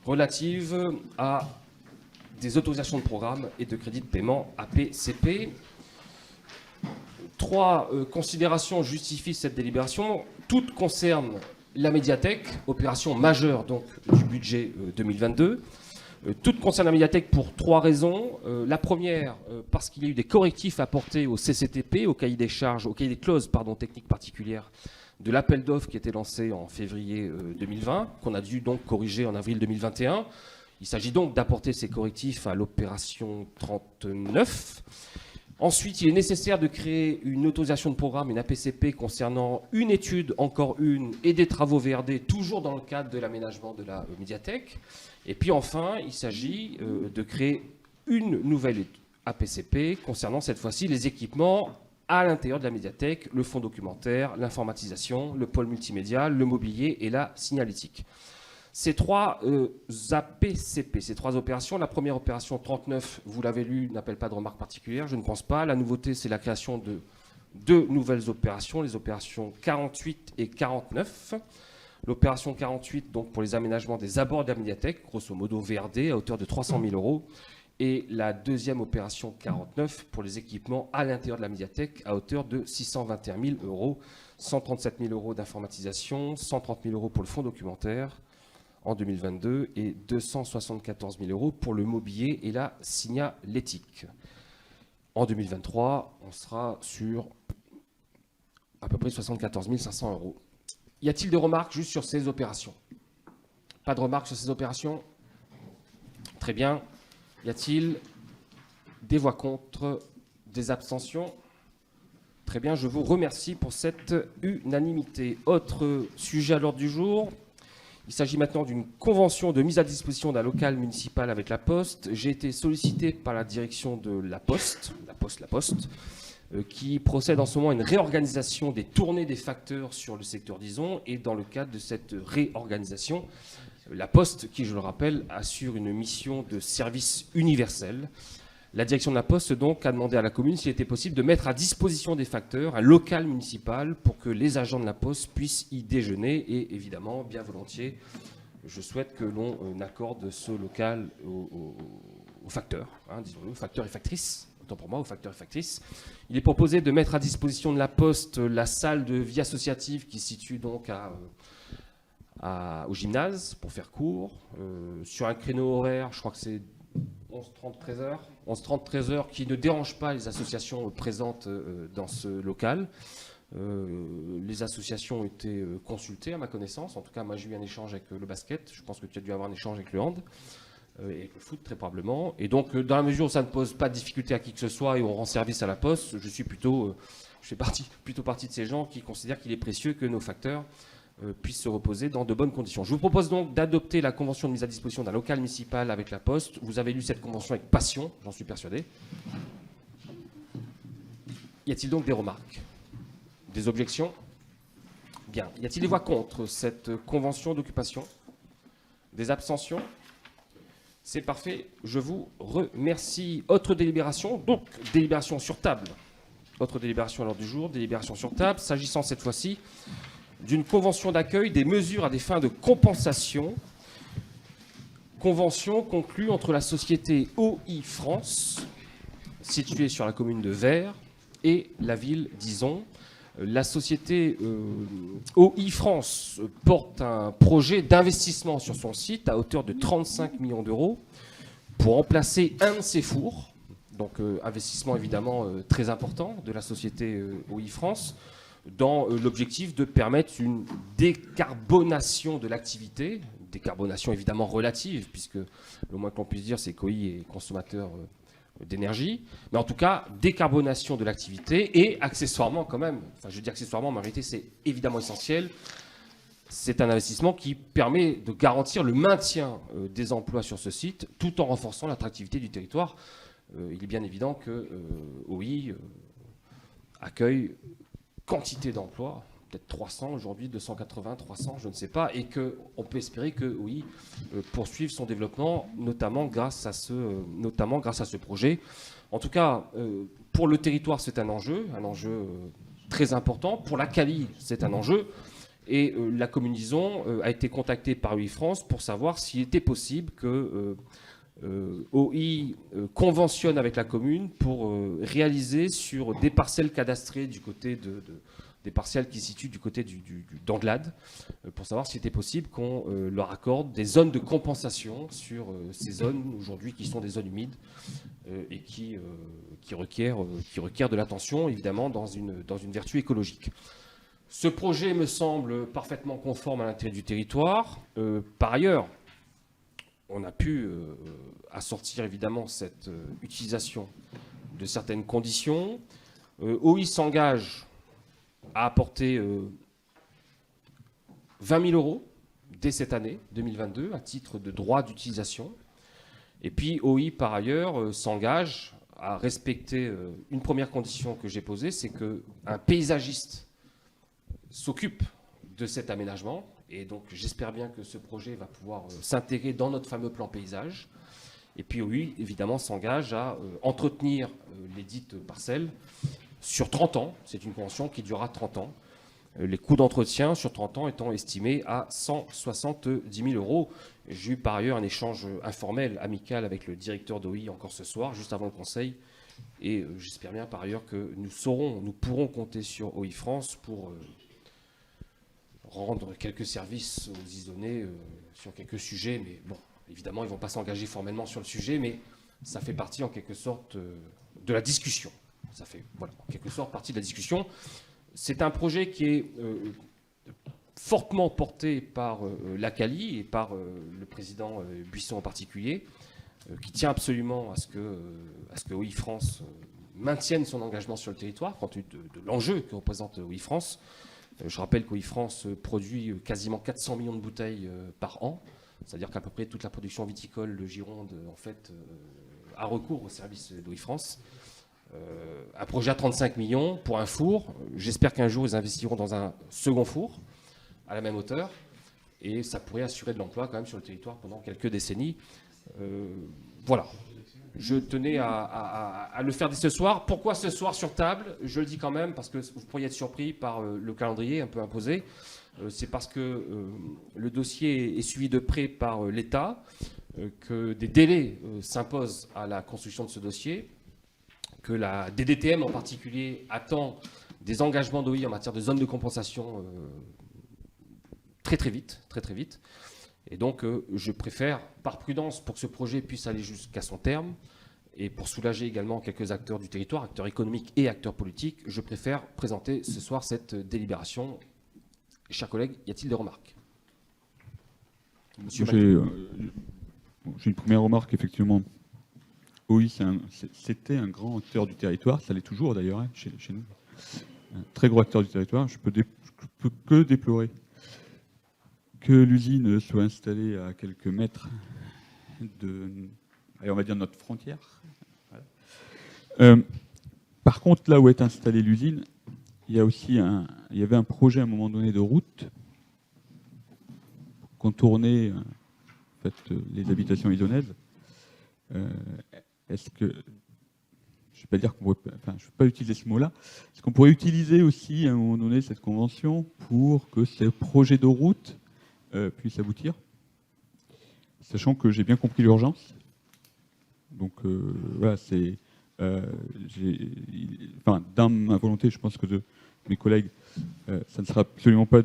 relative à des autorisations de programme et de crédits de paiement APCP. Trois considérations justifient cette délibération. Toutes concernent la médiathèque, opération majeure donc du budget 2022. Toutes concernent la médiathèque pour trois raisons. La première, parce qu'il y a eu des correctifs apportés au CCTP, au cahier des charges, au cahier des clauses techniques particulières de l'appel d'offres qui était lancé en février 2020, qu'on a dû donc corriger en avril 2021. Il s'agit donc d'apporter ces correctifs à l'opération 39. Ensuite, il est nécessaire de créer une autorisation de programme, une APCP, concernant une étude, encore une, et des travaux VRD, toujours dans le cadre de l'aménagement de la médiathèque. Et puis enfin, il s'agit de créer une nouvelle APCP concernant cette fois-ci les équipements à l'intérieur de la médiathèque, le fonds documentaire, l'informatisation, le pôle multimédia, le mobilier et la signalétique. Ces trois APCP, ces trois opérations, la première opération 39, vous l'avez lu, n'appelle pas de remarques particulières, je ne pense pas. La nouveauté, c'est la création de deux nouvelles opérations, les opérations 48 et 49. L'opération 48, donc pour les aménagements des abords de la médiathèque, grosso modo VRD, à hauteur de 300 000 €. Et la deuxième opération 49 pour les équipements à l'intérieur de la médiathèque, à hauteur de 621 000 €, 137 000 € d'informatisation, 130 000 € pour le fonds documentaire en 2022 et 274 000 € pour le mobilier et la signalétique. En 2023, on sera sur à peu près 74 500 €. Y a-t-il des remarques juste sur ces opérations? Pas de remarques sur ces opérations? Très bien. Y a-t-il des voix contre, des abstentions? Très bien, je vous remercie pour cette unanimité. Autre sujet à l'ordre du jour. Il s'agit maintenant d'une convention de mise à disposition d'un local municipal avec la Poste. J'ai été sollicité par la direction de la Poste, qui procède en ce moment à une réorganisation des tournées des facteurs sur le secteur d'Ison. Et dans le cadre de cette réorganisation, la Poste, qui, je le rappelle, assure une mission de service universel. La direction de la Poste, donc, a demandé à la commune s'il était possible de mettre à disposition des facteurs un local municipal pour que les agents de la Poste puissent y déjeuner. Et évidemment, bien volontiers, je souhaite que l'on accorde ce local aux facteurs, disons-le, aux facteurs et factrices. Autant pour moi, aux facteurs et factrices. Il est proposé de mettre à disposition de la Poste la salle de vie associative qui se situe donc au gymnase, pour faire court, sur un créneau horaire, je crois que c'est 11h30, 13h, qui ne dérange pas les associations présentes dans ce local. Les associations ont été consultées à ma connaissance. En tout cas, moi j'ai eu un échange avec le basket. Je pense que tu as dû avoir un échange avec le hand et avec le foot très probablement. Et donc, dans la mesure où ça ne pose pas de difficulté à qui que ce soit et on rend service à la Poste, je fais plutôt partie de ces gens qui considèrent qu'il est précieux que nos facteurs puissent se reposer dans de bonnes conditions. Je vous propose donc d'adopter la convention de mise à disposition d'un local municipal avec la Poste. Vous avez lu cette convention avec passion, j'en suis persuadé. Y a-t-il donc des remarques? Des objections? Bien. Y a-t-il des voix contre cette convention d'occupation? Des abstentions? C'est parfait. Je vous remercie. Autre délibération, donc délibération sur table. Autre délibération à l'ordre du jour, délibération sur table, s'agissant cette fois-ci d'une convention d'accueil des mesures à des fins de compensation. Convention conclue entre la société OI France, située sur la commune de Vert, et la ville d'Ison. La société OI France porte un projet d'investissement sur son site à hauteur de 35 millions € pour remplacer un de ses fours. Donc investissement évidemment très important de la société OI France, dans l'objectif de permettre une décarbonation de l'activité, décarbonation évidemment relative, puisque le moins que l'on puisse dire, c'est qu'OI est consommateur d'énergie, mais en tout cas, décarbonation de l'activité et accessoirement quand même, enfin je dis accessoirement, mais en réalité c'est évidemment essentiel, c'est un investissement qui permet de garantir le maintien des emplois sur ce site, tout en renforçant l'attractivité du territoire. Il est bien évident que OI accueille quantité d'emplois, peut-être 300 aujourd'hui, 280, 300, je ne sais pas, et qu'on peut espérer que oui, poursuive son développement, notamment grâce à ce projet. En tout cas, pour le territoire, c'est un enjeu très important. Pour la Cali, c'est un enjeu. Et la commune d'Ison a été contactée par OI France pour savoir s'il était possible que OI conventionne avec la commune pour réaliser sur des parcelles cadastrées du côté des parcelles qui se situent du côté d'Anglade, pour savoir s'il était possible qu'on leur accorde des zones de compensation sur ces zones aujourd'hui qui sont des zones humides et qui requièrent de l'attention évidemment dans une vertu écologique. Ce projet me semble parfaitement conforme à l'intérêt du territoire. Par ailleurs, on a pu assortir évidemment cette utilisation de certaines conditions. OI s'engage à apporter 20 000 euros dès cette année 2022 à titre de droit d'utilisation. Et puis OI, par ailleurs, s'engage à respecter une première condition que j'ai posée, c'est qu'un paysagiste s'occupe de cet aménagement. Et donc j'espère bien que ce projet va pouvoir s'intégrer dans notre fameux plan paysage. Et puis OI, évidemment, s'engage à entretenir les dites parcelles sur 30 ans. C'est une convention qui durera 30 ans. Les coûts d'entretien sur 30 ans étant estimés à 170 000 euros. J'ai eu par ailleurs un échange informel, amical avec le directeur d'OI encore ce soir, juste avant le conseil. Et j'espère bien par ailleurs que nous pourrons compter sur OI France pour rendre quelques services aux Isonnais sur quelques sujets. Mais bon, évidemment, ils ne vont pas s'engager formellement sur le sujet, mais ça fait partie en quelque sorte de la discussion. Ça fait voilà, en quelque sorte partie de la discussion. C'est un projet qui est fortement porté par l'ACALI et par le président Buisson en particulier, qui tient absolument à ce que OI France maintienne son engagement sur le territoire, compte tenu de l'enjeu que représente OI France. Je rappelle qu'OI France produit quasiment 400 millions de bouteilles par an, c'est-à-dire qu'à peu près toute la production viticole de Gironde en fait, a recours au service d'OI France. Un projet à 35 millions pour un four. J'espère qu'un jour, ils investiront dans un second four à la même hauteur. Et ça pourrait assurer de l'emploi quand même sur le territoire pendant quelques décennies. Voilà. Je tenais à le faire dès ce soir. Pourquoi ce soir sur table? Je le dis quand même parce que vous pourriez être surpris par le calendrier un peu imposé. C'est parce que le dossier est suivi de près par l'État, que des délais s'imposent à la construction de ce dossier, que la DDTM en particulier attend des engagements d'OI en matière de zone de compensation très vite. Et donc je préfère, par prudence, pour que ce projet puisse aller jusqu'à son terme, et pour soulager également quelques acteurs du territoire, acteurs économiques et acteurs politiques, je préfère présenter ce soir cette délibération. Chers collègues, y a-t-il des remarques? J'ai une première remarque, effectivement. Oui, c'était un grand acteur du territoire, ça l'est toujours d'ailleurs, hein, chez nous. Un très gros acteur du territoire. Je peux que déplorer que l'usine soit installée à quelques mètres de, allez, on va dire, notre frontière. Voilà. Par contre, là où est installée l'usine, il y avait un projet à un moment donné de route pour contourner en fait, les habitations isonnaises. Est-ce que, je ne vais pas dire qu'on pourrait, enfin, je ne vais pas utiliser ce mot-là, est-ce qu'on pourrait utiliser aussi à un moment donné cette convention pour que ce projet de route puisse aboutir, sachant que j'ai bien compris l'urgence. Donc voilà, c'est, enfin, dans ma volonté, je pense que de mes collègues, ça ne sera absolument pas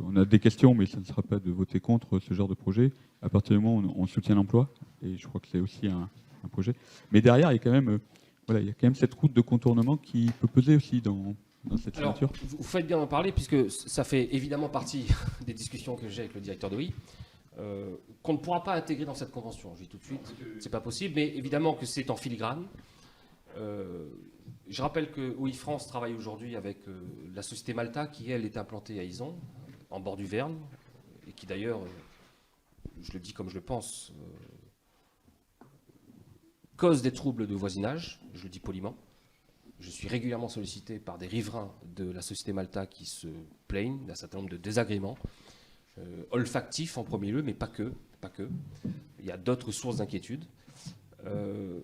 on a des questions, mais ça ne sera pas de voter contre ce genre de projet. À partir du moment où on soutient l'emploi, et je crois que c'est aussi un projet. Mais derrière, il y a quand même, voilà, il y a quand même cette route de contournement qui peut peser aussi dans cette signature. Vous faites bien d'en parler, puisque ça fait évidemment partie des discussions que j'ai avec le directeur d'OI, qu'on ne pourra pas intégrer dans cette convention. Je dis tout de suite, c'est pas possible, mais évidemment que c'est en filigrane. Je rappelle que OI France travaille aujourd'hui avec la société Malta, qui elle est implantée à Izon, en bord du Verne, et qui d'ailleurs, je le dis comme je le pense, cause des troubles de voisinage, je le dis poliment. Je suis régulièrement sollicité par des riverains de la société Malta qui se plaignent d'un certain nombre de désagréments, olfactifs en premier lieu, mais pas que. Il y a d'autres sources d'inquiétude.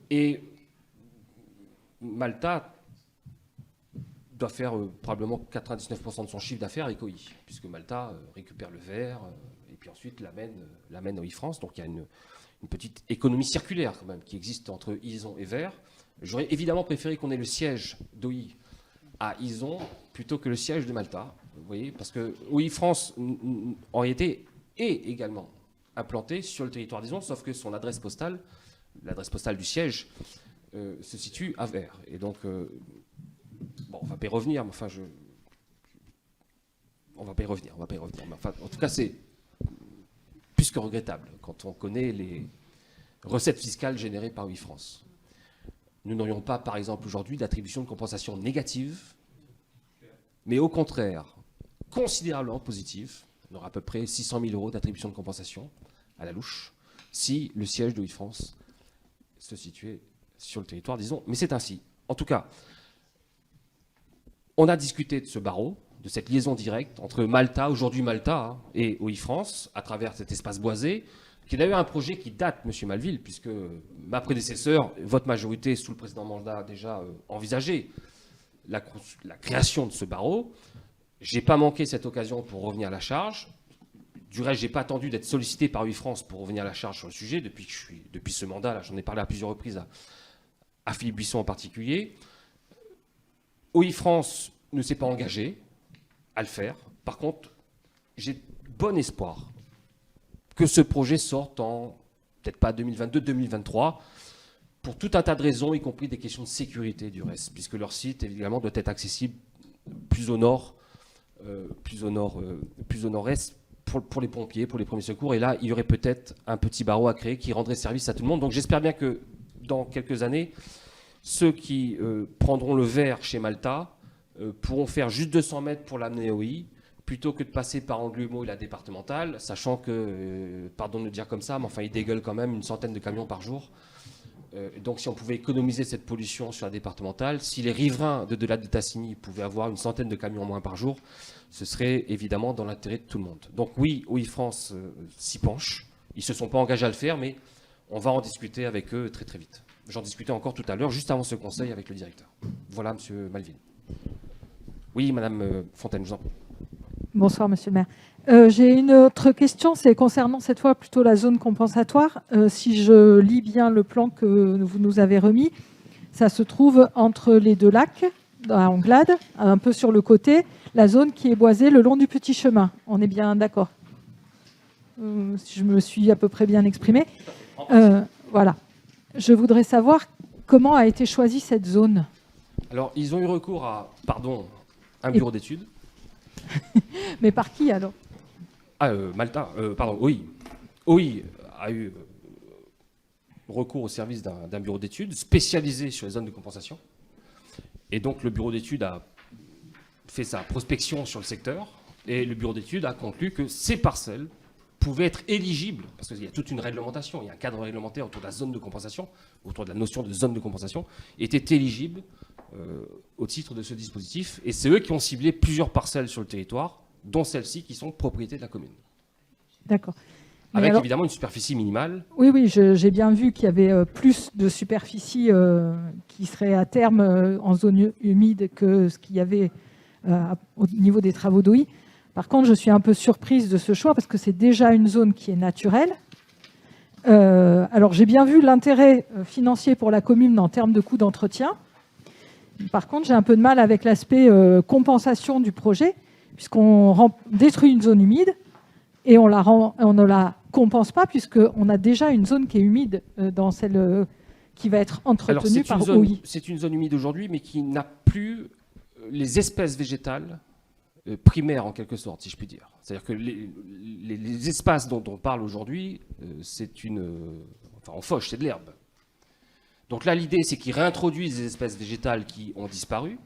Et Malta doit faire probablement 99% de son chiffre d'affaires avec OI, puisque Malta récupère le verre et puis ensuite l'amène à OI France. Donc il y a une petite économie circulaire quand même qui existe entre Izon et Vert. J'aurais évidemment préféré qu'on ait le siège d'OI à Izon plutôt que le siège de Malta. Vous voyez, parce que OI France, en réalité, est également implanté sur le territoire d'Izon, sauf que son adresse postale, l'adresse postale du siège, se situe à Vert. Et donc, bon, on va pas y revenir, mais enfin, on va pas y revenir. Mais enfin, en tout cas, c'est plus que regrettable quand on connaît les recettes fiscales générées par OI France. nous n'aurions pas, par exemple, aujourd'hui, d'attribution de compensation négative, mais au contraire, considérablement positive. On aura à peu près 600 000 € d'attribution de compensation à la louche, si le siège de WeFrance se situait sur le territoire, disons. Mais c'est ainsi. En tout cas, on a discuté de ce barreau, de cette liaison directe entre Malta, aujourd'hui Malta, et WeFrance, à travers cet espace boisé, qui est d'ailleurs un projet qui date, M. Malville, puisque ma prédécesseur, votre majorité, sous le précédent mandat, a déjà envisagé la création de ce barreau. Je n'ai pas manqué cette occasion pour revenir à la charge. Du reste, je n'ai pas attendu d'être sollicité par WeFrance pour revenir à la charge sur le sujet. Depuis ce mandat, j'en ai parlé à plusieurs reprises à Philippe Buisson en particulier. WeFrance ne s'est pas engagé à le faire. Par contre, j'ai bon espoir que ce projet sorte en, peut-être pas 2022-2023, pour tout un tas de raisons, y compris des questions de sécurité du reste, puisque leur site, évidemment, doit être accessible plus au nord, plus au nord-est, pour les pompiers, pour les premiers secours. Et là, il y aurait peut-être un petit barreau à créer qui rendrait service à tout le monde. Donc j'espère bien que dans quelques années, ceux qui prendront le verre chez Malta pourront faire juste 200 mètres pour l'amener au I, plutôt que de passer par Anglumont et la départementale, sachant que, pardon de le dire comme ça, mais enfin, ils dégueulent quand même une centaine de camions par jour. Donc si on pouvait économiser cette pollution sur la départementale, si les riverains de la Tassigny pouvaient avoir une centaine de camions moins par jour, ce serait évidemment dans l'intérêt de tout le monde. Donc oui, WeFrance s'y penche. Ils ne se sont pas engagés à le faire, mais on va en discuter avec eux très très vite. J'en discutais encore tout à l'heure, juste avant ce conseil avec le directeur. Voilà, Monsieur Malville. Oui, Madame Fontaine, je vous en prie. Bonsoir, Monsieur le maire. J'ai une autre question, c'est concernant cette fois plutôt la zone compensatoire. Si je lis bien le plan que vous nous avez remis, ça se trouve entre les deux lacs, à Anglade, un peu sur le côté, la zone qui est boisée le long du petit chemin. On est bien d'accord? Si je me suis à peu près bien exprimée. Voilà. Je voudrais savoir comment a été choisie cette zone. Alors, ils ont eu recours à, un bureau d'études. Mais par qui alors? Malta, pardon, oui. Oui, a eu recours au service d'un bureau d'études spécialisé sur les zones de compensation. Et donc, le bureau d'études a fait sa prospection sur le secteur. Et le bureau d'études a conclu que ces parcelles pouvaient être éligibles, parce qu'il y a toute une réglementation, il y a un cadre réglementaire autour de la zone de compensation, autour de la notion de zone de compensation, étaient éligibles au titre de ce dispositif. Et c'est eux qui ont ciblé plusieurs parcelles sur le territoire, dont celles-ci qui sont propriété de la commune. D'accord. Avec évidemment une superficie minimale. Oui, j'ai bien vu qu'il y avait plus de superficie qui serait à terme en zone humide que ce qu'il y avait au niveau des travaux d'OI. Par contre, je suis un peu surprise de ce choix parce que c'est déjà une zone qui est naturelle. Alors, j'ai bien vu l'intérêt financier pour la commune en termes de coûts d'entretien. Par contre, j'ai un peu de mal avec l'aspect compensation du projet, puisqu'on détruit une zone humide et on ne la compense pas, puisqu'on a déjà une zone qui est humide dans celle qui va être entretenue par OI. C'est une zone humide aujourd'hui, mais qui n'a plus les espèces végétales primaires, en quelque sorte, si je puis dire. C'est-à-dire que les espaces dont on parle aujourd'hui, en fauche, c'est de l'herbe. Donc là, l'idée, c'est qu'ils réintroduisent des espèces végétales qui ont disparu,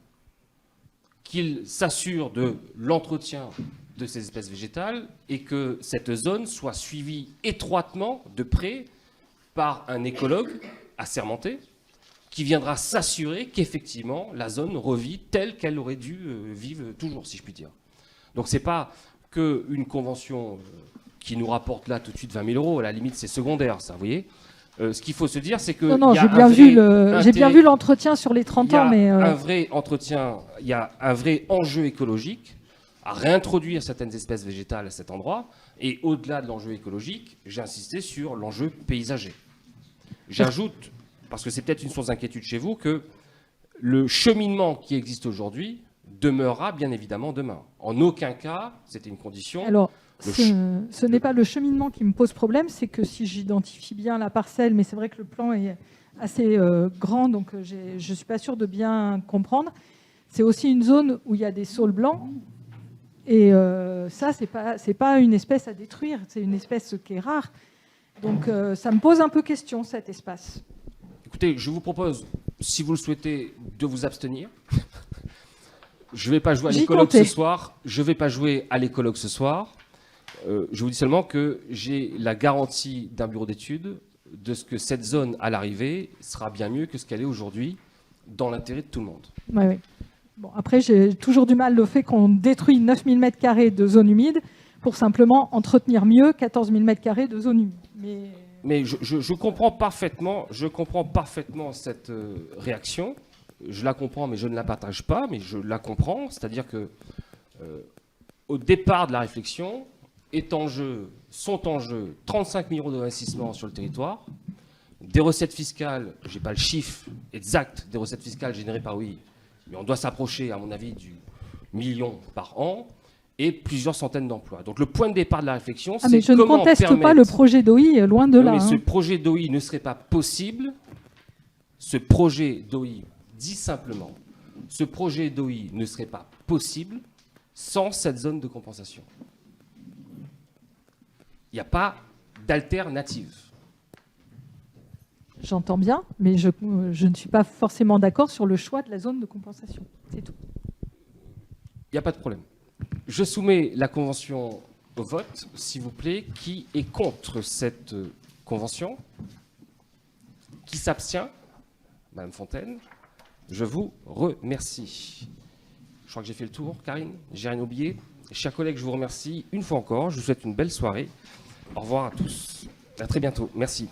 qu'ils s'assurent de l'entretien de ces espèces végétales et que cette zone soit suivie étroitement, de près, par un écologue assermenté qui viendra s'assurer qu'effectivement la zone revit telle qu'elle aurait dû vivre toujours, si je puis dire. Donc ce n'est pas qu'une convention qui nous rapporte là tout de suite 20 000 €, à la limite c'est secondaire, ça, vous voyez. Ce qu'il faut se dire, c'est que non, j'ai bien vu l'entretien sur les 30 ans, mais un vrai entretien, il y a un vrai enjeu écologique à réintroduire certaines espèces végétales à cet endroit. Et au-delà de l'enjeu écologique, j'ai insisté sur l'enjeu paysager. J'ajoute, parce que c'est peut-être une source d'inquiétude chez vous, que le cheminement qui existe aujourd'hui demeurera bien évidemment demain. En aucun cas, c'était une condition. Alors, ce n'est pas le cheminement qui me pose problème, c'est que si j'identifie bien la parcelle, mais c'est vrai que le plan est assez grand, donc je ne suis pas sûre de bien comprendre. C'est aussi une zone où il y a des saules blancs, et ça, c'est pas une espèce à détruire, c'est une espèce qui est rare. Donc ça me pose un peu question, cet espace. Écoutez, je vous propose, si vous le souhaitez, de vous abstenir. Je ne vais pas jouer à J'y l'écologue comptais. ce soir. Je vais pas jouer à l'écologue ce soir. Je vous dis seulement que j'ai la garantie d'un bureau d'études de ce que cette zone, à l'arrivée, sera bien mieux que ce qu'elle est aujourd'hui, dans l'intérêt de tout le monde. Ouais, ouais. Bon, après, j'ai toujours du mal au fait qu'on détruit 9000 m² de zone humide pour simplement entretenir mieux 14 000 m² de zone humide. Mais je comprends parfaitement cette réaction. Je la comprends, mais je ne la partage pas, mais je la comprends. C'est-à-dire que au départ de la réflexion, sont en jeu 35 000 € d'investissement sur le territoire, des recettes fiscales, je n'ai pas le chiffre exact des recettes fiscales générées par OI, mais on doit s'approcher, à mon avis, du million par an, et plusieurs centaines d'emplois. Donc le point de départ de la réflexion, c'est mais je ne comment conteste pas permettre... le projet d'OI, loin de Non, là. mais ce hein. projet d'OI ne serait pas possible. Ce projet d'OI, dit simplement, ce projet d'OI ne serait pas possible sans cette zone de compensation. Il n'y a pas d'alternative. J'entends bien, mais je ne suis pas forcément d'accord sur le choix de la zone de compensation. C'est tout. Il n'y a pas de problème. Je soumets la convention au vote, s'il vous plaît. Qui est contre cette convention? Qui s'abstient? Madame Fontaine. Je vous remercie. Je crois que j'ai fait le tour, Karine. J'ai rien oublié. Chers collègues, je vous remercie une fois encore. Je vous souhaite une belle soirée. Au revoir à tous. À très bientôt. Merci.